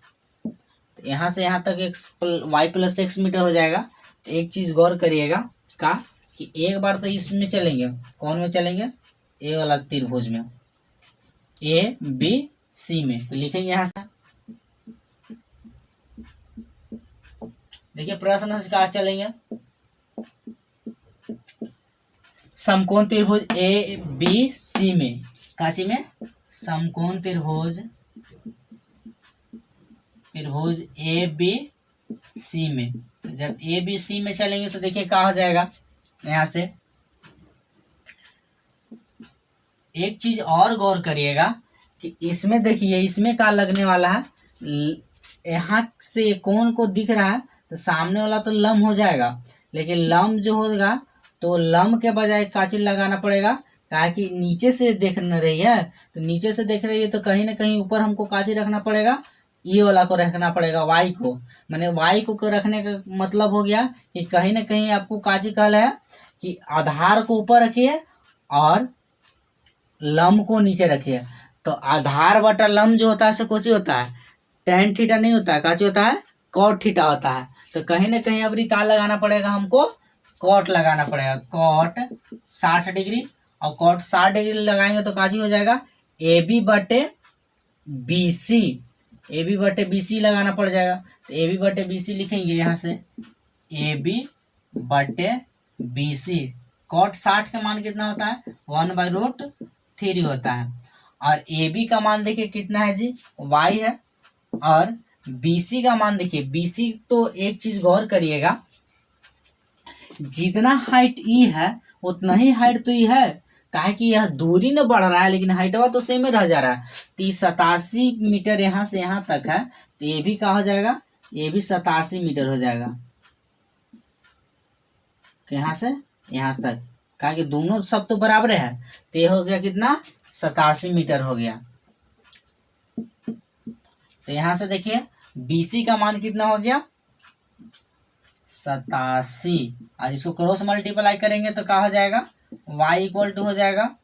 तो यहाँ से यहाँ तक x y plus x metre हो जाएगा। तो एक चीज़ गौर करिएगा का कि एक बार तो इसमें चलेंगे, कौन में चलेंगे, ए वाला त्रिभुज में, ए बी सी में। तो लिखेंगे यहाँ से, देखिए प्रश्न से कहा चलेंगे, समकोण त्रिभुज ए बी सी में, काची में, समकोण त्रिभुज ए बी सी में। जब ए बी सी में चलेंगे तो देखिए क्या हो जाएगा, यहां से एक चीज और गौर करिएगा कि इसमें देखिए इसमें क्या लगने वाला है, यहाँ से कोण को दिख रहा है तो सामने वाला तो लंब हो जाएगा, लेकिन लंब जो होगा तो लंब के बजाय का चीज लगाना पड़ेगा, कहा कि नीचे से देख रही है, तो नीचे से देख रही है तो कहीं ना कहीं ऊपर हमको का चीज रखना पड़ेगा, ये वाला को रखना पड़ेगा, वाई को। मैंने वाई को रखने का मतलब हो गया कि कहीं ना कहीं आपको काची कहला है कि आधार को ऊपर रखिए और लंब को नीचे रखिए। तो आधार बटा लंब जो होता है से कोची होता है, tan थीटा नहीं होता है, काची होता है, cot थीटा होता है। तो कहीं ना कहीं अब का लगाना पड़ेगा, हमको cot लगाना पड़ेगा, cot 60 डिग्री, और cot 60 डिग्री लगाएंगे तो काची हो जाएगा, ए बी बटे बी सी, ए बी बटे बी सी लगाना पड़ जाएगा। तो ए बी बटे बी सी लिखेंगे यहाँ से, ए बी बटे बी सी, कॉट 60 का मान कितना होता है, 1/√3 होता है। और ए बी का मान देखिए कितना है जी, वाई है, और बी सी का मान देखिए, बी सी तो एक चीज गौर करिएगा, जितना हाइट ई है उतना ही हाइट तो ई है, काहे कि यह दूरी न बढ़ रहा है लेकिन हाइटवा तो सेम ही रह जा रहा है। तो 87 मीटर यहाँ से यहाँ तक है, तो ये भी क्या हो जाएगा, ये भी 87 मीटर हो जाएगा, यहाँ से यहाँ तक, काहे कि दोनों सब तो बराबर है। तो ये हो गया कितना, 87 मीटर हो गया। तो यहाँ से देखिए BC का मान कितना हो गया, 87, और इसको क्रॉस मल्टीप्लाई करेंगे तो क्या हो जाएगा, y इक्वल टू हो जाएगा,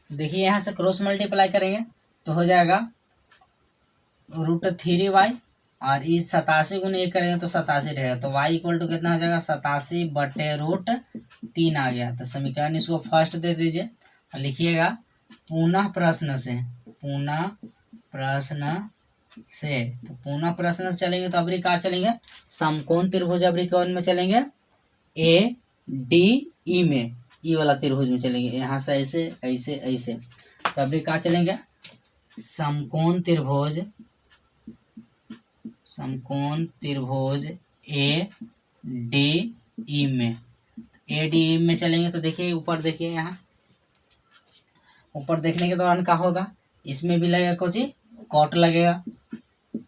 देखिए यहाँ से क्रॉस मल्टीप्लाई करेंगे तो हो जाएगा √3y, और इस 87 गुने एक करेंगे तो 87 रहेगा। तो y इक्वल टू कितना हो जाएगा, 87 बटे √3 आ गया। तो समीकरण इसको फर्स्ट दे दीजिए, लिखिएगा पुनः प्रश्न से, पुनः प्रश्न से। तो पुनः प्रश्न से चलेंगे तो अबरी कहाँ चलेंगे, समकोण त्रिभुज अबरी कौन में चलेंगे, ए डी ई में, ई वाला त्रिभुज में चलेंगे, यहाँ से ऐसे ऐसे ऐसे। तो अबरी कहाँ चलेंगे, समकोण त्रिभुज, समकोण त्रिभुज ए डी ई में, ए डी ई में चलेंगे। तो देखिए ऊपर देखिए, यहाँ ऊपर देखने के दौरान क्या होगा, इसमें भी लगेगा कुछ कॉट लगेगा,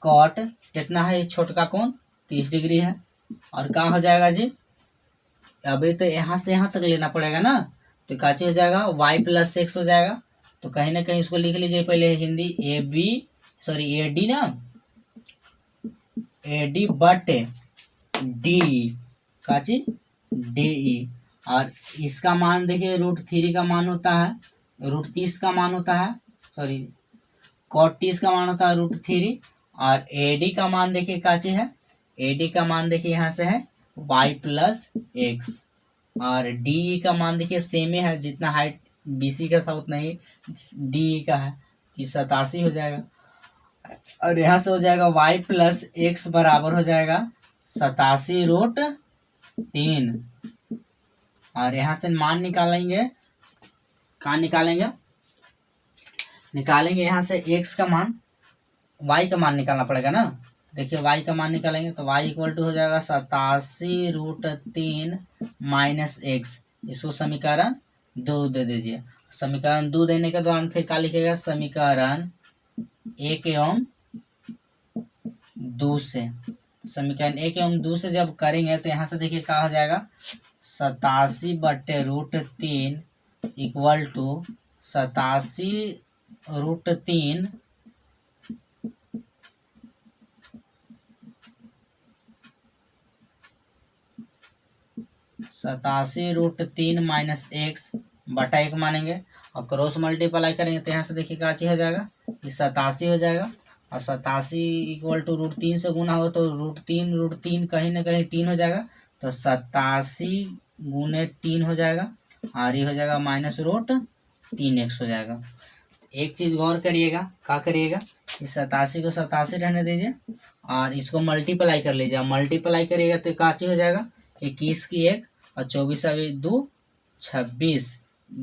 कॉट कितना है, छोटा कोण 30 डिग्री है, और क्या हो जाएगा जी, अभी तो यहाँ से यहाँ तक लेना पड़ेगा ना, तो काची हो जाएगा, y प्लस एक्स हो जाएगा। तो कहीं ना कहीं इसको लिख लीजिए पहले Hindi, A B sorry A D ना, ए डी बटे डी, काची डी ई, और इसका मान देखिए √3 का मान होता है, √30 का मान होता है, सॉरी cot 30 का मान होता है √3, और ए डी का मान देखिए काची है, ए डी का मान देखिए यहाँ से है y प्लस एक्स, और डी का मान देखिए सेम ही है, जितना हाइट BC का था उतना ही डी का है, 87 हो जाएगा। और यहाँ से हो जाएगा y प्लस एक्स बराबर हो जाएगा 87√3, और यहाँ से मान निकालेंगे, कहाँ निकालेंगे, निकालेंगे यहाँ से x का मान, y का मान निकालना पड़ेगा ना। देखिए y का मान निकालेंगे तो y इक्वल टू हो जाएगा 87√3 माइनस एक्स, इसको समीकरण 2 दे दीजिए। समीकरण 2 देने के दौरान फिर क्या लिखेगा, समीकरण 1 एवं 2 से, समीकरण 1 एवं 2 से जब करेंगे तो यहाँ से देखिए क्या हो जाएगा, 87/√3 इक्वल टू 87√3 √3 87√3 माइनस एक्स बटा 1 मानेंगे और क्रॉस मल्टीप्लाई करेंगे तो यहाँ से देखिए क्या चीज हो जाएगा, ये 87 हो जाएगा और 87 इक्वल टू √3 से गुना हो तो √3 कहीं ना कहीं 3 हो जाएगा तो 87 गुने 3 हो जाएगा और ये हो जाएगा -√3x हो जाएगा। एक चीज गौर करिएगा, क्या करिएगा, इस 87 को 87 रहने दीजिए और इसको मल्टीप्लाई कर लीजिए। मल्टीप्लाई करिएगा तो क्या चीज हो जाएगा, 21 की 1 और 24 अभी 2 26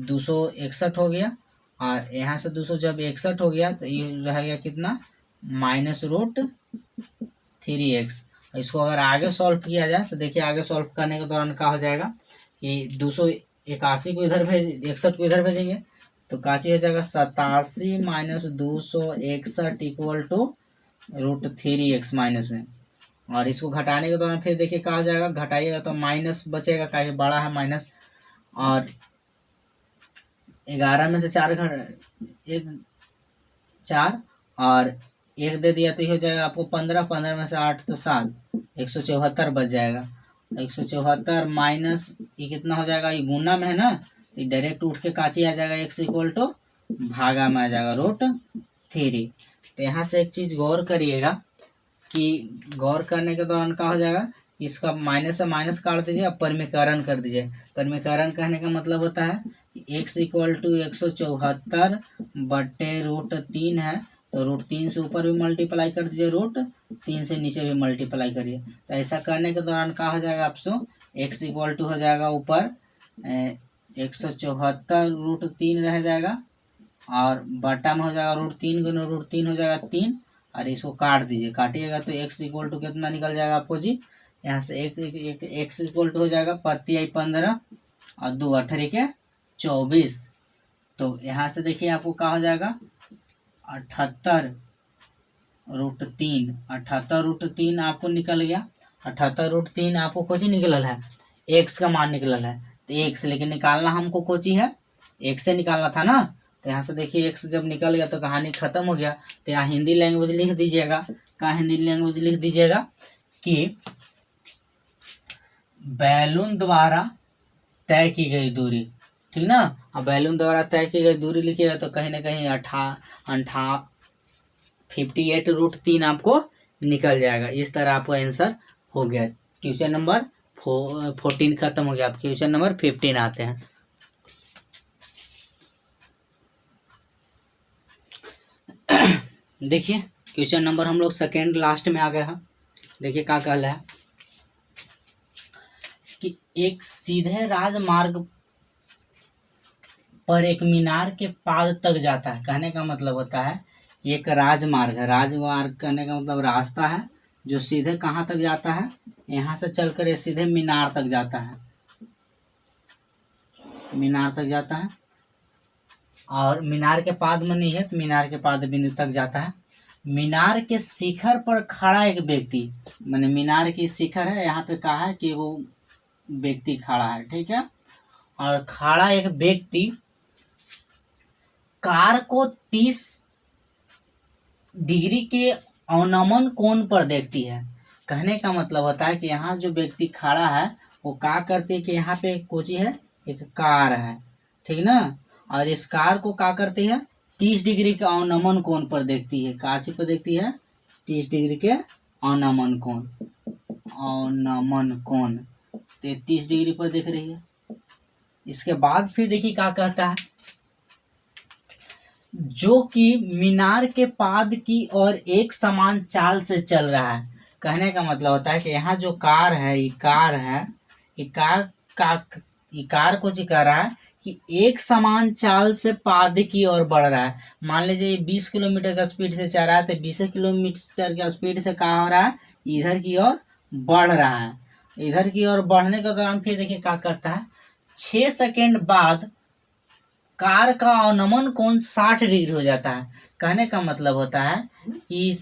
261 हो गया और यहाँ से 200 जब 61 हो गया तो ये रह गया कितना, -√3x। इसको अगर आगे सॉल्व किया जाए तो देखिए आगे सॉल्व करने के दौरान क्या हो जाएगा कि 281 को इधर भेज 61 को इधर भेजेंगे तो क्या चीज हो जाएगा, 87 minus 261 equal to √3x minus में। और इसको घटाने के दौरान फिर देखिए क्या हो जाएगा, घटाइएगा तो माइनस बचेगा, क्या बड़ा है माइनस, और 11 में से 4 और 1 दे दिया तो ये हो जाएगा आपको 15 में से 8 तो 7 174 बच जाएगा। 174 माइनस ये कितना हो जाएगा, ये गुना में है ना तो डायरेक्ट उठ के काची आ जाएगा, x इक्वल टू भागा में आ जाएगा √3। तो यहाँ से एक चीज गौर करिएगा कि गौर करने के दौरान क्या हो जाएगा, इसका माइनस से माइनस काट दीजिए और परिमीकरण कर दीजिए। परिमीकरण कहने का मतलब होता है x इक्वल टू 174 बटे √3 है तो √3 से ऊपर भी मल्टीप्लाई कर दीजिए, √3 से नीचे भी मल्टीप्लाई करिए। तो ऐसा करने के दौरान क्या हो जाएगा आपसे, x इक्वल टू हो जाएगा ऊपर 174 √3 रह जाएगा और बटा में हो जाएगा √3 गुना √3 हो जाएगा 3 और इसको काट दीजिए, काटिएगा तो x इक्वल टू कितना निकल जाएगा आपको जी, यहाँ से एक x इक्वल टू हो जाएगा 15 और 2 18 के 24। तो यहाँ से देखिए आपको क्या हो जाएगा 78√3 आपको निकल गया। 78√3 आपको कुछ निकल है, x का मान निकल है तो x, लेकिन निकालना हमको कुछ ही है, x से निकालना था ना। तो यहाँ से देखिए x जब निकल गया तो कहानी खत्म हो गया। तो यहाँ हिंदी लैंग्वेज लिख दीजिएगा, कहाँ हिंदी लैंग्वेज लिख दीजिएगा कि बैलून द्वारा तय की गई दूरी, ठीक ना। अब बैलून द्वारा तय की गई दूरी लिखिएगा तो कहीं ना कहीं 58√3 आपको निकल जाएगा। इस तरह आपका आंसर हो गया। क्वेश्चन नंबर 14 खत्म हो गया, आप क्वेश्चन नंबर 15 आते हैं। देखिए क्वेश्चन नंबर हम लोग सेकेंड लास्ट में आ गए हैं। देखिए क्या कहला है कि एक सीधे राजमार्ग पर एक मीनार के पाद तक जाता है। कहने का मतलब होता है कि एक राजमार्ग है, राजमार्ग कहने का मतलब रास्ता है जो सीधे कहाँ तक जाता है, यहाँ से चलकर ये सीधे मीनार तक जाता है, मीनार तक जाता है। और मीनार के पाद में नहीं है, मीनार के पाद बिंदु तक जाता है। मीनार के शिखर पर खड़ा एक व्यक्ति, माने मीनार की शिखर है, यहाँ पे कहा है कि वो व्यक्ति खड़ा है, ठीक है। और खड़ा एक व्यक्ति कार को 30 डिग्री के अवनमन कोण पर देखती है। कहने का मतलब होता है कि यहाँ जो व्यक्ति खड़ा है वो क्या करती है कि यहाँ पे कोची है, एक कार है, ठीक ना। और इस कार को क्या करती है, 30 डिग्री के अवनमन कोण पर देखती है। काशी पर देखती है 30 डिग्री के अवनमन कोण, अवनमन कोण 30 डिग्री पर देख रही है। इसके बाद फिर देखिए क्या कहता है, जो कि मीनार के पाद की और एक समान चाल से चल रहा है। कहने का मतलब होता है कि यहाँ जो कार है, ये कार है, ये कार को जी कह रहा है कि एक समान चाल से पाद की ओर बढ़ रहा है। मान लीजिए ये 20 किलोमीटर का स्पीड से चल रहा है तो 20 किलोमीटर का स्पीड से कहाँ हो रहा है, इधर की ओर बढ़ रहा है। इधर की ओर बढ़ने के दौरान फिर देखिए क्या कहता है, 6 सेकेंड बाद कार का अवनमन कोण 60 डिग्री हो जाता है। कहने का मतलब होता है कि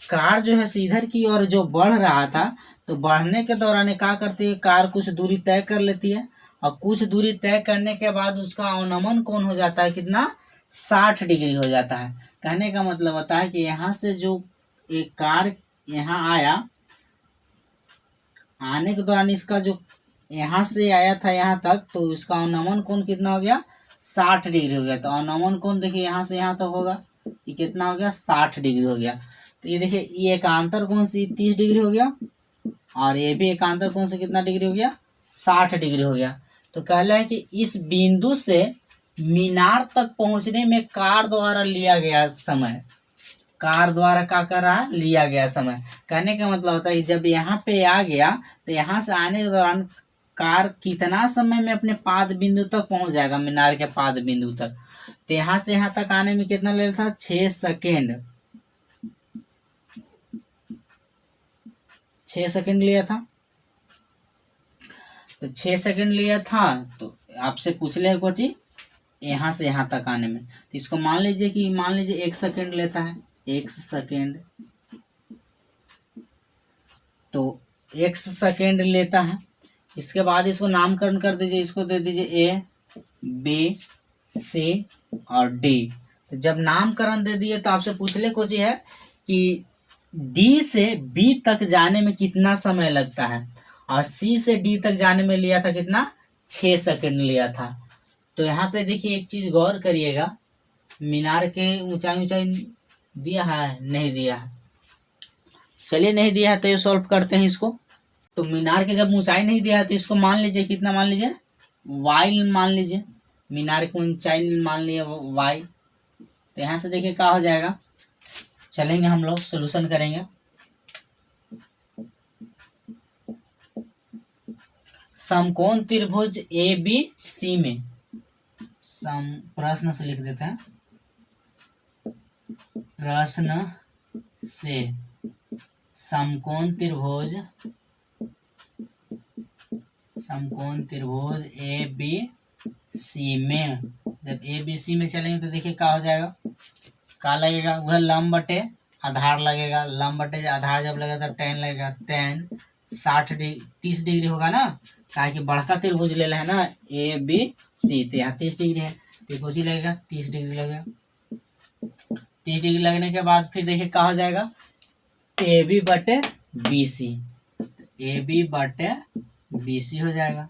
कार जो है इधर की ओर जो बढ़ रहा था तो बढ़ने के दौरान क्या करती है, कार कुछ दूरी तय कर लेती है और कुछ दूरी तय करने के बाद उसका अवनमन कोण हो जाता है कितना, 60 डिग्री हो जाता है। कहने का मतलब होता है कि यहाँ से जो एक कार यहाँ आया, आने के दौरान इसका जो यहाँ से आया था यहाँ तक, तो इसका अवनमन कोण कितना हो गया, 60 डिग्री हो गया। तो अवनमन कोण देखिए यहाँ से यहाँ तक होगा, ये कितना हो गया, 60 डिग्री हो गया। तो ये देखिए ये एकांतर कोण से 30 डिग्री हो गया, और ये भी एकांतर कोण से कितना डिग्री हो गया, 60 डिग्री हो गया। तो कहला है कि इस बिंदु से मीनार तक पहुंचने में कार द्वारा लिया गया समय, कार द्वारा क्या कर रहा है, लिया गया समय। कहने का मतलब होता है कि जब यहाँ पे आ गया तो यहाँ से आने के दौरान कार कितना समय में अपने पाद बिंदु तक पहुंच जाएगा, मीनार के पाद बिंदु तक। तो यहाँ से यहाँ तक आने में कितना ले था, 6 सेकेंड, 6 सेकेंड लिया था। तो 6 सेकेंड लिया था। तो आपसे पूछ ले कुछ यहाँ से यहाँ तक आने में, तो इसको मान लीजिए कि 1 सेकेंड लेता है, 1 सेकेंड। तो 1 सेकेंड लेता है। इसके बाद इसको नामकरण कर दीजिए, इसको दे दीजिए A, B, C और D। तो जब नामकरण दे दिए तो आपसे पूछ ले कुछ है कि D से B तक जाने में कितना समय लगता है, और C से D तक जाने में लिया था कितना, 6 सेकेंड लिया था। तो यहाँ पे देखिए एक चीज गौर करिएगा, मीनार के ऊंचाई दिया है, नहीं दिया है। चलिए नहीं दिया है तो ये सॉल्व करते हैं इसको। तो मीनार के जब ऊंचाई नहीं दिया है तो इसको मान लीजिए कितना, मान लीजिए y मान लीजिए, मीनार की ऊंचाई मान लिए y। तो यहाँ से देखिए क्या हो जाएगा, चलेंगे हम लोग सोल्यूशन करेंगे। समकोण त्रिभुज ABC में, प्रश्न से लिख देते हैं, प्रश्न से समकोण त्रिभुज ABC में, जब ABC में चलेंगे तो देखिए क्या हो जाएगा, क्या लगेगा, वह लंब बटे आधार लगेगा, लंब बटे आधार जब लगेगा तो tan लगेगा, tan 30 डिग्री होगा ना, क्या कि बड़का त्रिभुज ले है ना ABC, तो यहाँ 30 डिग्री है, त्रिभुज ही लगेगा, 30 डिग्री लगेगा। 30 डिग्री लगने के बाद फिर देखिए क्या हो जाएगा, AB बटे BC, AB बटे BC हो जाएगा,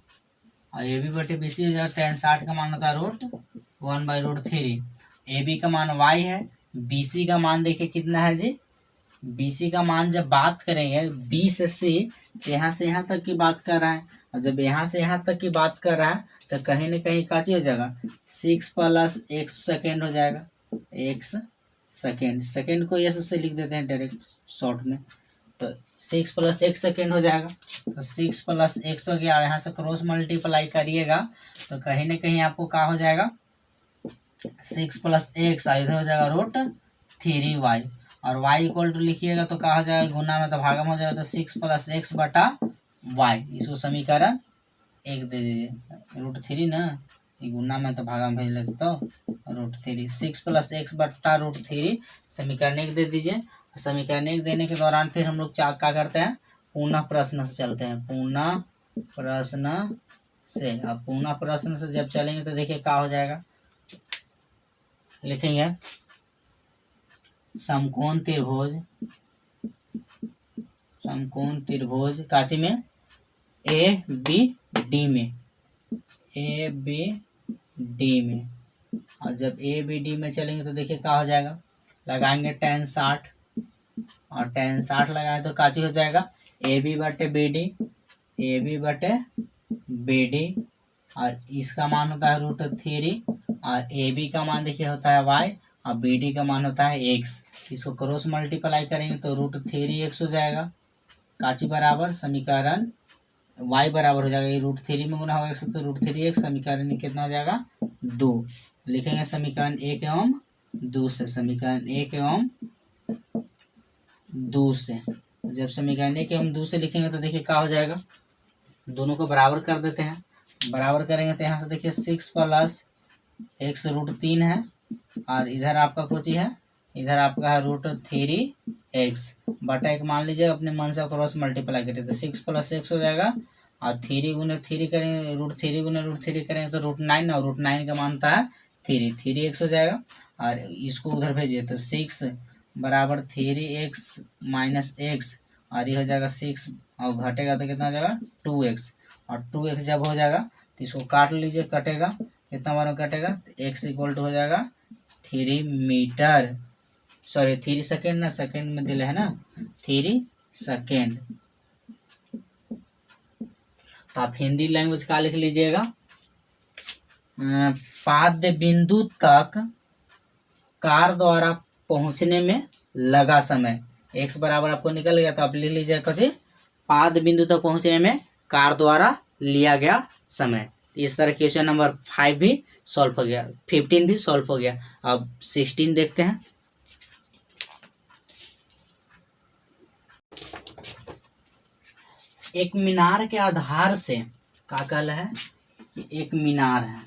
और AB बटे BC हो जाएगा। tan 60 का मान होता है √1/√3। AB का मान y है, BC का मान देखिए कितना है जी, BC का मान जब बात करेंगे B से C, तो यहाँ से यहाँ तक की बात कर रहा है, और जब यहाँ से यहाँ तक की बात कर रहा है तो कहीं ना कहीं का चीज हो जाएगा, 6 + x सेकेंड हो जाएगा, x सेकेंड, सेकेंड को s से लिख देते हैं डायरेक्ट शॉर्ट में। तो 6 + x सेकेंड हो जाएगा। तो 6 + x हो गया, यहाँ से क्रॉस मल्टीप्लाई करिएगा तो कहीं ना कहीं आपको क्या हो जाएगा, 6 + x, इधर हो जाएगा √3y, और y = लिखिएगा तो क्या हो जाएगा, गुना में तो भागम हो जाएगा, तो 6 + x बटा y, इसको समीकरण 1 दे दीजिए, √3 ना, ये गुना में तो भागा में भेज लेते तो √3, 6 + x बटा √3 समीकरण 1 दे दीजिए। समीकरण 1 देने के दौरान फिर हम लोग क्या करते हैं, पुनः प्रश्न से चलते हैं, पुनः प्रश्न से। अब पुनः प्रश्न से जब चलेंगे तो देखिए क्या हो जाएगा, लिखेंगे समकोण त्रिभुज काची में, ABD में, और जब ABD में चलेंगे तो देखिए क्या हो जाएगा, लगाएंगे tan 60, और tan 60 लगाए तो काची हो जाएगा, AB बटे BD, और इसका मान होता है √3, और AB का मान देखिए होता है y, और BD का मान होता है x। इसको क्रॉस मल्टीप्लाई करेंगे तो √3x हो जाएगा, काची बराबर, समीकरण y बराबर हो जाएगा, ये √3 में गुना होगा तो √3x, समीकरण कितना हो जाएगा, 2। लिखेंगे समीकरण 1 एवं 2 से, समीकरण 1 एवं 2 से। जब समीकरण 1 एवं 2 से लिखेंगे तो देखिए क्या हो जाएगा, दोनों को बराबर कर देते हैं, बराबर करेंगे तो यहाँ से देखिए 6 + x √3 है, और इधर आपका कुछ ही है, इधर आपका है √3x बटा 1, मान लीजिए अपने मन से क्रॉस मल्टीप्लाई करें तो 6 + x हो जाएगा, और 3 × 3 करेंगे, √3 × √3 करेंगे तो √9, और √9 का मानता है 3x हो जाएगा, और इसको उधर भेजिए तो 6 बराबर 3x - x, और ये हो जाएगा 6, और घटेगा तो कितना हो जाएगा 2x, और 2x जब हो जाएगा तो इसको काट लीजिए, कटेगा कितना बार में कटेगा, x इक्वल टू हो जाएगा 3 मीटर, सॉरी 3 सेकेंड ना, सेकेंड में दिले है ना 3 सेकेंड। तो आप हिंदी लैंग्वेज का लिख लीजिएगा, पाद्य बिंदु तक कार द्वारा पहुंचने में लगा समय, x बराबर आपको निकल गया तो आप लिख लीजिएगा कैसे, पाद्य बिंदु तक पहुंचने में कार द्वारा लिया गया समय। इस तरह क्वेश्चन नंबर 5 भी सॉल्व हो गया, 15 भी सॉल्व हो गया। अब 16 देखते हैं। एक मीनार के आधार से क्या कहल है कि एक मीनार है,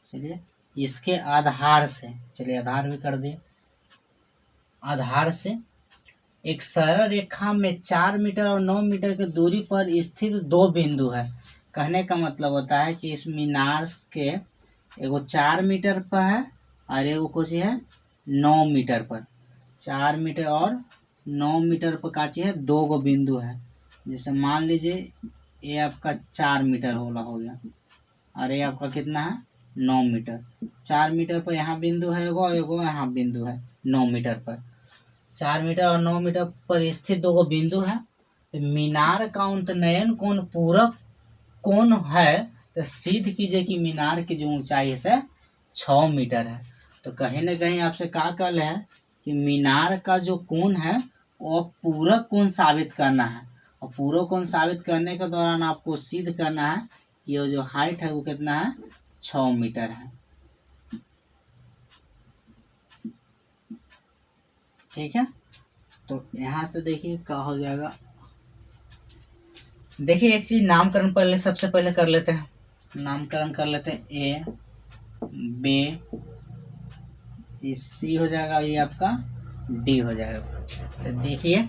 चलिए इसके आधार से, चलिए आधार भी कर दिए, आधार से एक सरल रेखा में 4 मीटर और 9 मीटर की दूरी पर स्थित 2 बिंदु है। कहने का मतलब होता है कि इस मीनार के एगो 4 मीटर पर है और एगो कुछ है 9 मीटर पर, 4 मीटर और 9 मीटर पर का चीज है, 2 गो बिंदु है। जैसे मान लीजिए ये आपका 4 मीटर होला हो गया और ये आपका कितना है 9 मीटर, 4 मीटर पर यहाँ बिंदु है एगो, एगो यहाँ बिंदु है 9 मीटर पर, 4 मीटर और 9 मीटर पर स्थित 2 गो बिंदु है। तो मीनार का उन्नयन कोण पूरक कोण है, तो सिद्ध कीजिए कि मीनार की जो ऊंचाई है 6 मीटर है। तो कहीं ना कहीं आपसे क्या कहल है कि मीनार का जो कोण है वो पूरक कोण साबित करना है, और पूरक कोण साबित करने के दौरान आपको सिद्ध करना है कि ये जो हाइट है वो कितना है 6 मीटर है। ठीक है, तो यहाँ से देखिए क्या हो जाएगा। देखिए एक चीज नामकरण पहले सबसे पहले कर लेते हैं, नामकरण कर लेते हैं, ए बी सी हो जाएगा, ये आपका डी हो जाएगा। तो देखिए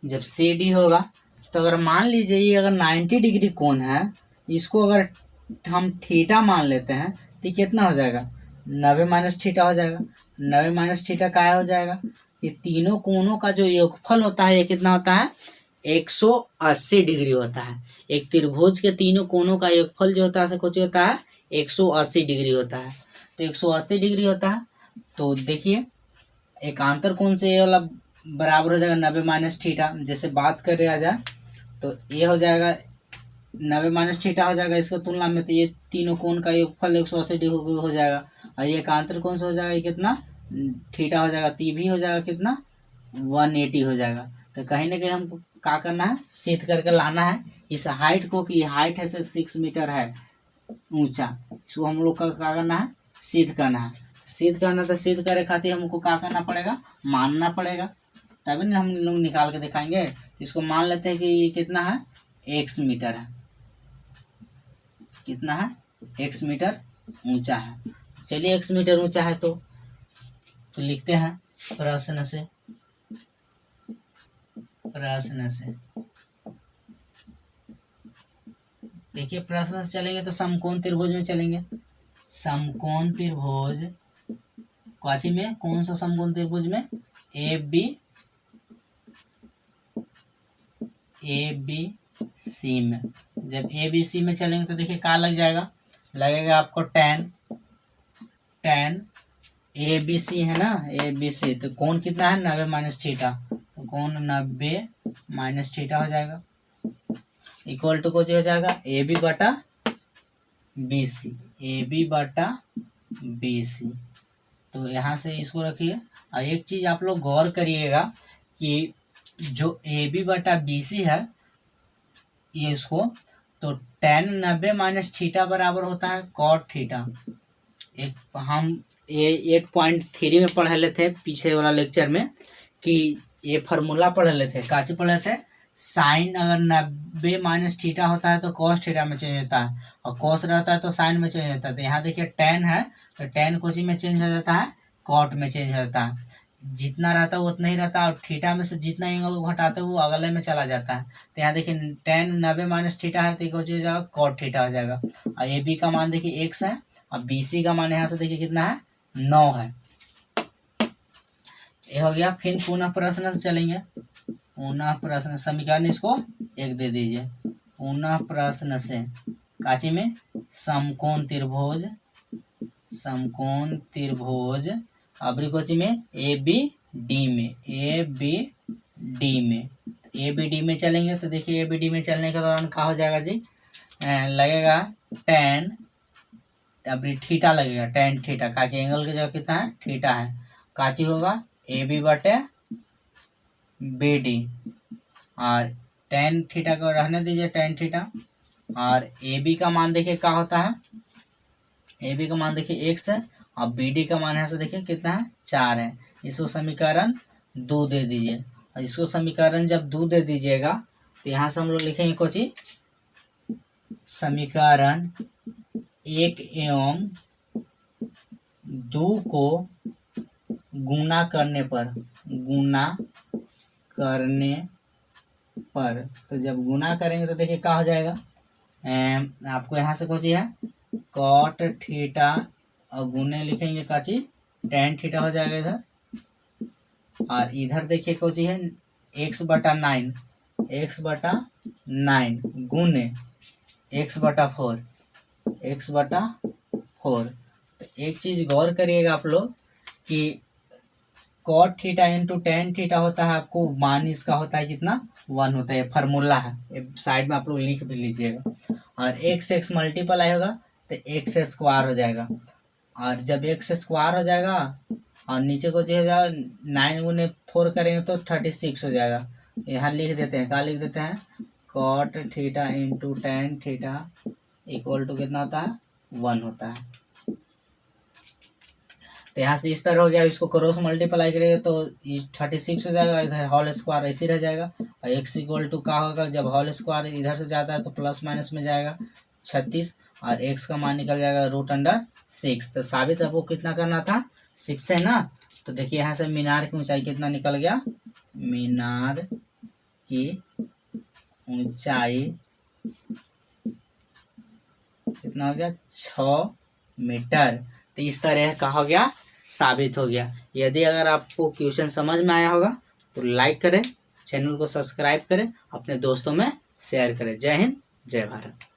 जब सी डी होगा तो अगर मान लीजिए ये अगर 90 डिग्री कोण है, इसको अगर हम थीटा मान लेते हैं तो कितना हो जाएगा 90 माइनस थीटा हो जाएगा। 90 माइनस थीटा क्या हो जाएगा, ये तीनों कोणों का जो योगफल होता है ये कितना होता है 180 डिग्री होता है। एक त्रिभुज के तीनों कोणों का योगफल जो होता है कुछ होता है 180 डिग्री होता है। तो 180 डिग्री होता है, तो देखिए एकांतर कोण से ये वाला बराबर हो जाएगा 90 माइनस थीटा। जैसे बात कर रहे आ जाए तो ये हो जाएगा 90 माइनस थीटा हो जाएगा इसके तुलना में, तो ये तीनों कोण का योगफल 180 डिग्री हो जाएगा। और ये एकांतर कोण से हो जाएगा कितना थीटा हो जाएगा, तो भी हो जाएगा कितना 180 हो जाएगा। तो कहीं ना कहीं हमको क्या करना है सिद्ध करके लाना है इस हाइट को, कि हाइट है से 6 मीटर है ऊंचा, इसको हम लोग का क्या करना है सिद्ध करना है। सिद्ध करना तो सिद्ध करे खातिर हमको क्या करना पड़ेगा मानना पड़ेगा, तभी ना हम लोग निकाल के दिखाएंगे। इसको मान लेते हैं कि ये कितना है x मीटर है, कितना है x मीटर ऊंचा है। चलिए x मीटर ऊंचा है तो लिखते हैं प्रश्न से, प्रश्न से देखिए प्रश्न से चलेंगे तो समकोण त्रिभुज में चलेंगे। समकोण त्रिभुज काची में, कौन सा समकोण त्रिभुज में, ए बी सी में। जब ए बी सी में चलेंगे तो देखिए क्या लग जाएगा, लगेगा आपको tan ए बी सी है ना, ए बी सी, तो कोण कितना है 90 माइनस थीटा, तो कोण 90 माइनस थीटा हो जाएगा इक्वल टू कुछ हो जाएगा ए बी बटा बी सी, ए बी बटा बी सी। तो यहाँ से इसको रखिए। और एक चीज आप लोग गौर करिएगा कि जो ए बी बटा बी सी है ये इसको, तो tan 90 माइनस थीटा बराबर होता है cot थीटा। एक हम ये 8.3 में पढ़ लेते थे पीछे वाला लेक्चर में, कि ये फार्मूला पढ़ लेते थे, काची पढ़ लेते थे, साइन अगर 90 माइनस थीटा होता है तो cos थीटा में चेंज होता है, और cos रहता है तो साइन में चेंज होता है। तो यहाँ देखिए tan है तो tan कोसी में चेंज हो जाता है, cot में चेंज हो जाता है, जितना रहता है वो उतना ही रहता है, और थीटा में से जितना एंगल को घटाते हैं वो अगले में चला जाता है। तो यहाँ देखिए tan 90 माइनस थीटा है तो हो जाएगा cot थीटा हो जाएगा। और ए बी का मान देखिए x है और बी सी का मान यहाँ से देखिए कितना है 9 है। ये हो गया। फिर पुनः प्रश्न से चलेंगे, पुनः प्रश्न समीकरण इसको 1 दे दीजिए। पुनः प्रश्न से काची में समकोण त्रिभुज अबरी कोची में ए बी डी में चलेंगे। तो देखिए ए बी डी में चलने के दौरान क्या हो जाएगा जी, लगेगा tan, अबरी थीटा लगेगा, tan थीटा, का एंगल की जगह कितना है, थीटा है। काची होगा ए बी बटे बी डी, और tan थीटा को रहने दीजिए tan थीटा, और ए बी का मान देखिए क्या होता है, ए बी का मान देखिए x है, और बी डी का मान है से देखिए कितना है 4 है। इसको समीकरण 2 दे दीजिए। और इसको समीकरण जब 2 दे दीजिएगा तो यहाँ से हम लोग लिखेंगे कुछ ही, समीकरण 1 एवं 2 को गुणा करने पर तो जब गुणा करेंगे तो देखिए क्या हो जाएगा, आपको यहाँ से कुछ है कॉट थीटा और गुने लिखेंगे काची tan थीटा हो जाएगा इधर, और इधर देखिए कुछ है x बटा 9 गुने x बटा 4। तो एक चीज गौर करिएगा आप लोग कि cot theta into tan theta होता है, आपको मान इसका होता है कितना 1 होता है, फार्मूला है, साइड में आप लोग लिख भी लीजिएगा। और x मल्टीप्लाई होगा तो x स्क्वायर हो जाएगा, और जब x स्क्वायर हो जाएगा और नीचे को जो हो जाएगा 9 गुने 4 करेंगे तो 36 हो जाएगा। यहाँ लिख देते हैं, क्या लिख देते हैं, cot theta into tan theta equal to कितना होता है 1 होता है। तो यहाँ से इस तरह हो गया, इसको क्रॉस मल्टीप्लाई करेंगे तो 36 हो जाएगा, इधर होल स्क्वायर ऐसे रह जाएगा, और x इक्वल टू क्या होगा, जब होल स्क्वायर इधर से जाता है तो प्लस माइनस में जाएगा 36, और x का मान निकल जाएगा √6। तो साबित आपको कितना करना था 6 है ना। तो देखिए यहाँ से मीनार की ऊंचाई कितना निकल गया, मीनार की ऊंचाई कितना हो गया 6 मीटर। तो इस तरह का हो गया, साबित हो गया। यदि अगर आपको क्वेश्चन समझ में आया होगा तो लाइक करें, चैनल को सब्सक्राइब करें, अपने दोस्तों में शेयर करें। जय हिंद, जय भारत।